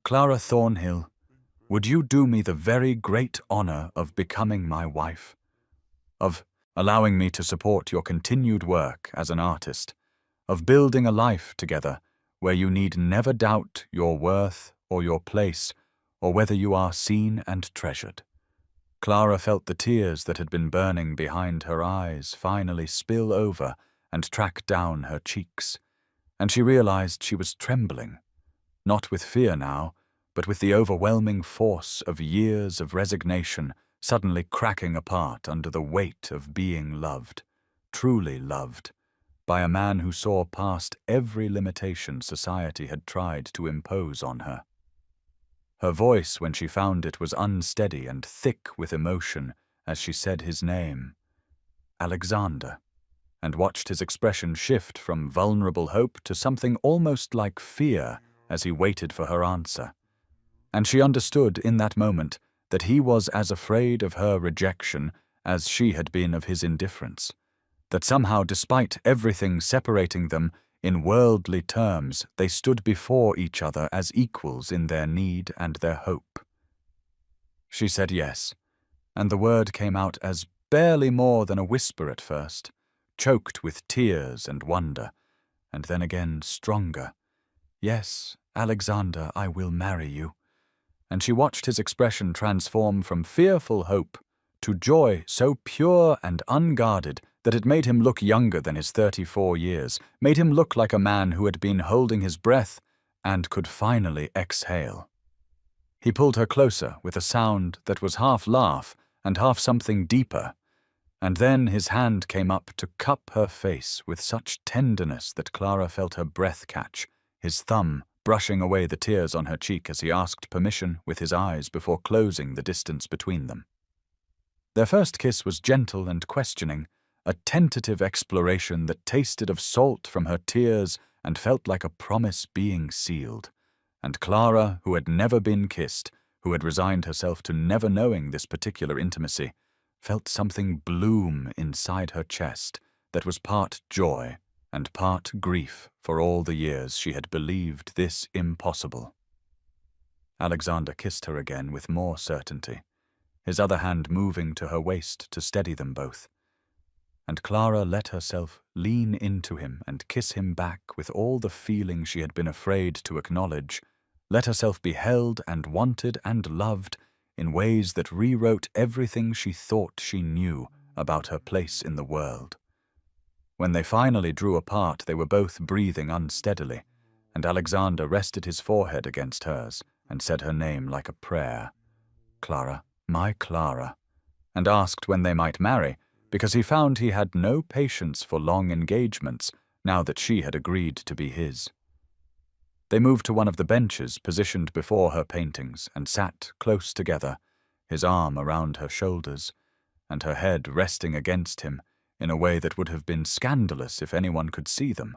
"Clara Thornhill, would you do me the very great honor of becoming my wife? Of allowing me to support your continued work as an artist, of building a life together where you need never doubt your worth or your place, or whether you are seen and treasured?" Clara felt the tears that had been burning behind her eyes finally spill over and track down her cheeks, and she realized she was trembling, not with fear now, but with the overwhelming force of years of resignation suddenly cracking apart under the weight of being loved, truly loved, by a man who saw past every limitation society had tried to impose on her. Her voice, when she found it, was unsteady and thick with emotion as she said his name, Alexander, and watched his expression shift from vulnerable hope to something almost like fear as he waited for her answer. And she understood in that moment that he was as afraid of her rejection as she had been of his indifference, that somehow, despite everything separating them, in worldly terms, they stood before each other as equals in their need and their hope. She said yes, and the word came out as barely more than a whisper at first, choked with tears and wonder, and then again stronger. Yes, Alexander, I will marry you. And she watched his expression transform from fearful hope to joy so pure and unguarded that it made him look younger than his 34 years, made him look like a man who had been holding his breath and could finally exhale. He pulled her closer with a sound that was half laugh and half something deeper, and then his hand came up to cup her face with such tenderness that Clara felt her breath catch, his thumb brushing away the tears on her cheek as he asked permission with his eyes before closing the distance between them. Their first kiss was gentle and questioning, a tentative exploration that tasted of salt from her tears and felt like a promise being sealed. And Clara, who had never been kissed, who had resigned herself to never knowing this particular intimacy, felt something bloom inside her chest that was part joy and part grief for all the years she had believed this impossible. Alexander kissed her again with more certainty, his other hand moving to her waist to steady them both. And Clara let herself lean into him and kiss him back with all the feeling she had been afraid to acknowledge, let herself be held and wanted and loved in ways that rewrote everything she thought she knew about her place in the world. When they finally drew apart, they were both breathing unsteadily, and Alexander rested his forehead against hers and said her name like a prayer, Clara, my Clara, and asked when they might marry, because he found he had no patience for long engagements now that she had agreed to be his. They moved to one of the benches positioned before her paintings and sat close together, his arm around her shoulders, and her head resting against him in a way that would have been scandalous if anyone could see them,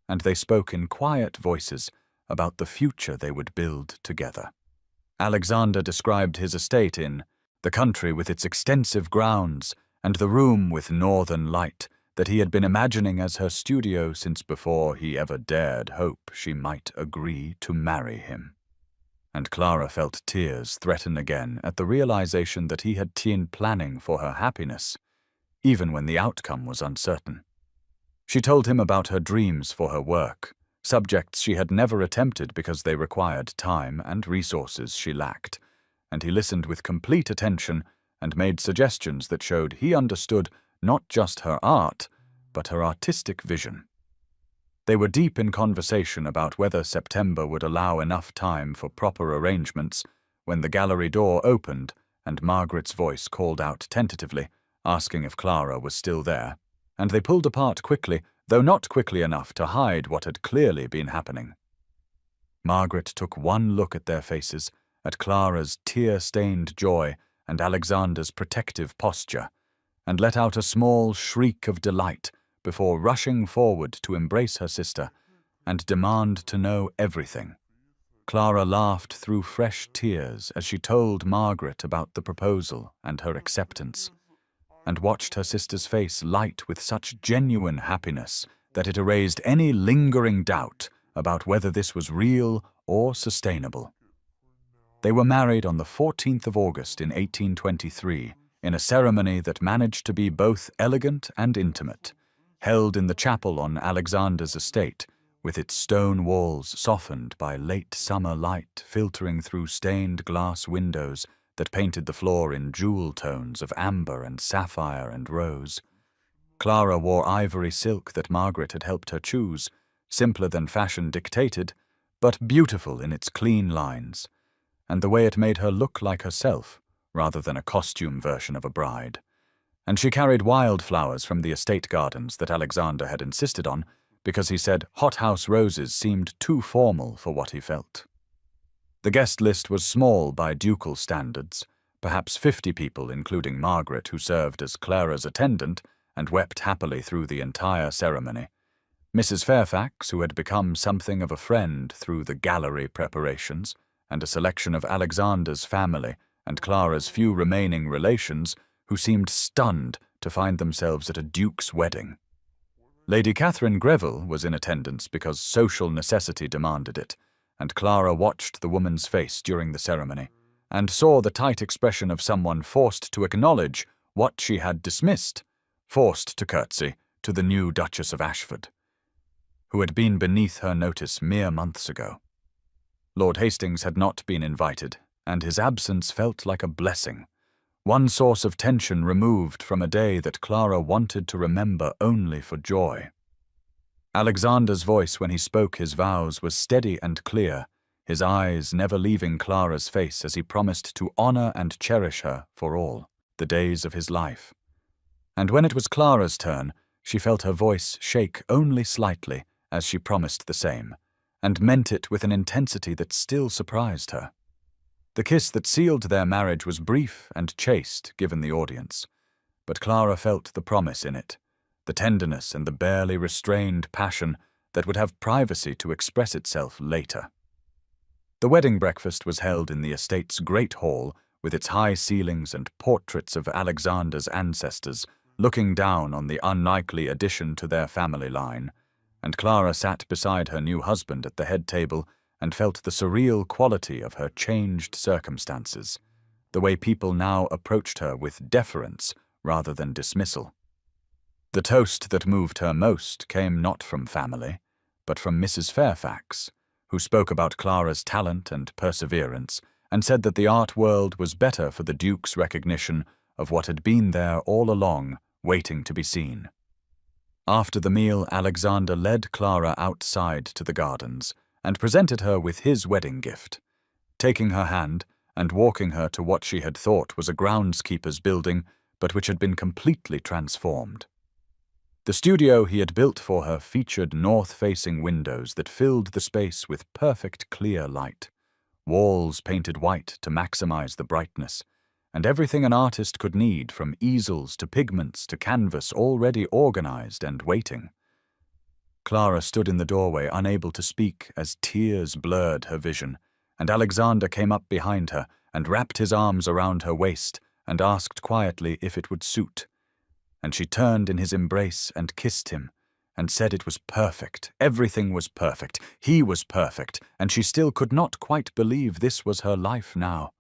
and they spoke in quiet voices about the future they would build together. Alexander described his estate in the country with its extensive grounds and the room with northern light that he had been imagining as her studio since before he ever dared hope she might agree to marry him. And Clara felt tears threaten again at the realization that he had been planning for her happiness, even when the outcome was uncertain. She told him about her dreams for her work, subjects she had never attempted because they required time and resources she lacked, and he listened with complete attention and made suggestions that showed he understood not just her art, but her artistic vision. They were deep in conversation about whether September would allow enough time for proper arrangements when the gallery door opened and Margaret's voice called out tentatively, asking if Clara was still there, and they pulled apart quickly, though not quickly enough to hide what had clearly been happening. Margaret took one look at their faces, at Clara's tear-stained joy and Alexander's protective posture, and let out a small shriek of delight before rushing forward to embrace her sister and demand to know everything. Clara laughed through fresh tears as she told Margaret about the proposal and her acceptance, and watched her sister's face light with such genuine happiness that it erased any lingering doubt about whether this was real or sustainable. They were married on the 14th of August in 1823, in a ceremony that managed to be both elegant and intimate, held in the chapel on Alexander's estate, with its stone walls softened by late summer light filtering through stained glass windows that painted the floor in jewel tones of amber and sapphire and rose. Clara wore ivory silk that Margaret had helped her choose, simpler than fashion dictated, but beautiful in its clean lines, and the way it made her look like herself, rather than a costume version of a bride. And she carried wildflowers from the estate gardens that Alexander had insisted on, because he said hothouse roses seemed too formal for what he felt. The guest list was small by ducal standards, perhaps 50 people, including Margaret, who served as Clara's attendant, and wept happily through the entire ceremony. Mrs. Fairfax, who had become something of a friend through the gallery preparations and a selection of Alexander's family and Clara's few remaining relations, who seemed stunned to find themselves at a duke's wedding. Lady Catherine Greville was in attendance because social necessity demanded it, and Clara watched the woman's face during the ceremony and saw the tight expression of someone forced to acknowledge what she had dismissed, forced to curtsy to the new Duchess of Ashford, who had been beneath her notice mere months ago. Lord Hastings had not been invited, and his absence felt like a blessing, one source of tension removed from a day that Clara wanted to remember only for joy. Alexander's voice when he spoke his vows was steady and clear, his eyes never leaving Clara's face as he promised to honor and cherish her for all the days of his life. And when it was Clara's turn, she felt her voice shake only slightly as she promised the same, and meant it with an intensity that still surprised her. The kiss that sealed their marriage was brief and chaste given the audience, but Clara felt the promise in it, the tenderness and the barely restrained passion that would have privacy to express itself later. The wedding breakfast was held in the estate's great hall with its high ceilings and portraits of Alexander's ancestors looking down on the unlikely addition to their family line, and Clara sat beside her new husband at the head table and felt the surreal quality of her changed circumstances, the way people now approached her with deference rather than dismissal. The toast that moved her most came not from family, but from Mrs. Fairfax, who spoke about Clara's talent and perseverance, and said that the art world was better for the Duke's recognition of what had been there all along, waiting to be seen. After the meal, Alexander led Clara outside to the gardens and presented her with his wedding gift, taking her hand and walking her to what she had thought was a groundskeeper's building, but which had been completely transformed. The studio he had built for her featured north-facing windows that filled the space with perfect clear light, walls painted white to maximize the brightness, and everything an artist could need from easels to pigments to canvas already organized and waiting. Clara stood in the doorway, unable to speak as tears blurred her vision, and Alexander came up behind her and wrapped his arms around her waist and asked quietly if it would suit. And she turned in his embrace and kissed him, and said it was perfect, everything was perfect, he was perfect, and she still could not quite believe this was her life now.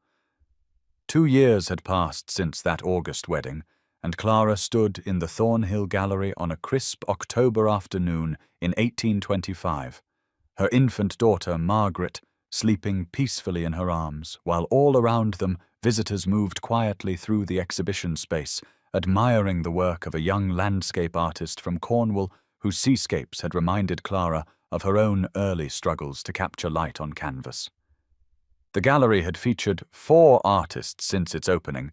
2 years had passed since that August wedding, and Clara stood in the Thornhill Gallery on a crisp October afternoon in 1825, her infant daughter, Margaret, sleeping peacefully in her arms, while all around them visitors moved quietly through the exhibition space, admiring the work of a young landscape artist from Cornwall whose seascapes had reminded Clara of her own early struggles to capture light on canvas. The gallery had featured 4 artists since its opening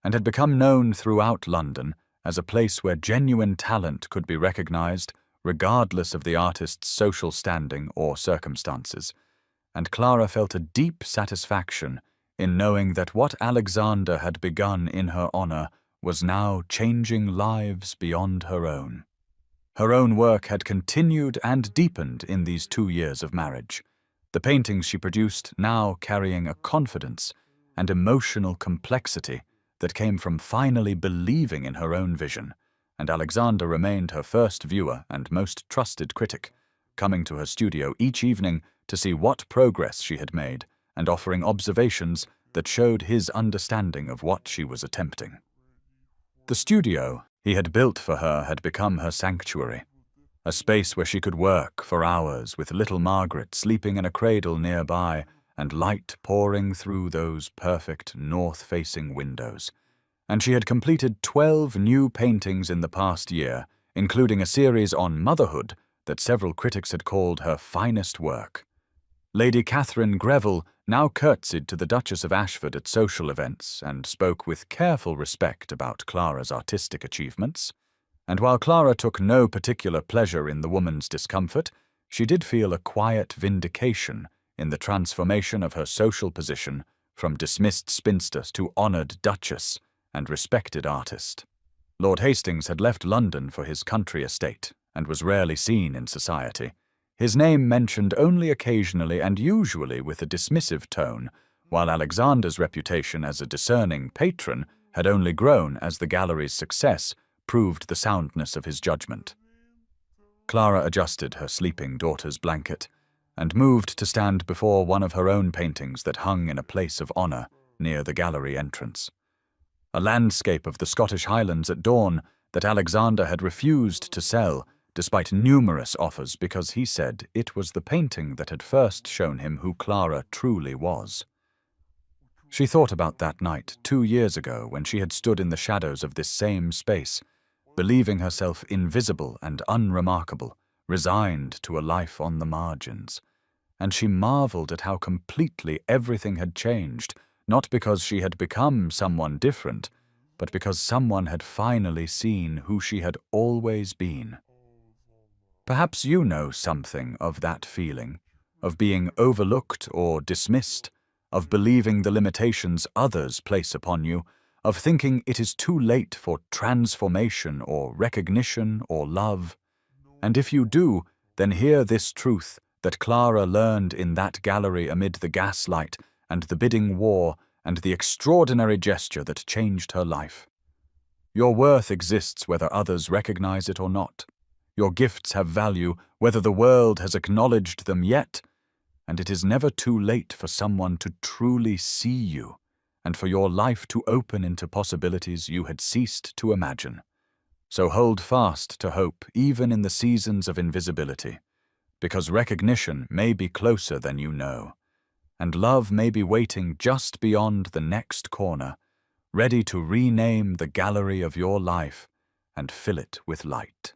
and had become known throughout London as a place where genuine talent could be recognized regardless of the artist's social standing or circumstances, and Clara felt a deep satisfaction in knowing that what Alexander had begun in her honor was now changing lives beyond her own. Her own work had continued and deepened in these 2 years of marriage, the paintings she produced now carrying a confidence and emotional complexity that came from finally believing in her own vision, and Alexander remained her first viewer and most trusted critic, coming to her studio each evening to see what progress she had made and offering observations that showed his understanding of what she was attempting. The studio he had built for her had become her sanctuary, a space where she could work for hours with little Margaret sleeping in a cradle nearby and light pouring through those perfect north-facing windows. And she had completed 12 new paintings in the past year, including a series on motherhood that several critics had called her finest work. Lady Catherine Greville now curtsied to the Duchess of Ashford at social events and spoke with careful respect about Clara's artistic achievements. And while Clara took no particular pleasure in the woman's discomfort, she did feel a quiet vindication in the transformation of her social position from dismissed spinster to honored duchess and respected artist. Lord Hastings had left London for his country estate and was rarely seen in society. His name mentioned only occasionally and usually with a dismissive tone, while Alexander's reputation as a discerning patron had only grown as the gallery's success proved the soundness of his judgment. Clara adjusted her sleeping daughter's blanket and moved to stand before one of her own paintings that hung in a place of honor near the gallery entrance. A landscape of the Scottish Highlands at dawn that Alexander had refused to sell despite numerous offers because he said it was the painting that had first shown him who Clara truly was. She thought about that night 2 years ago when she had stood in the shadows of this same space, believing herself invisible and unremarkable, resigned to a life on the margins. And she marveled at how completely everything had changed, not because she had become someone different, but because someone had finally seen who she had always been. Perhaps you know something of that feeling, of being overlooked or dismissed, of believing the limitations others place upon you, of thinking it is too late for transformation or recognition or love. And if you do, then hear this truth that Clara learned in that gallery amid the gaslight and the bidding war and the extraordinary gesture that changed her life. Your worth exists whether others recognize it or not. Your gifts have value whether the world has acknowledged them yet, and it is never too late for someone to truly see you and for your life to open into possibilities you had ceased to imagine. So hold fast to hope even in the seasons of invisibility, because recognition may be closer than you know, and love may be waiting just beyond the next corner, ready to rename the gallery of your life and fill it with light.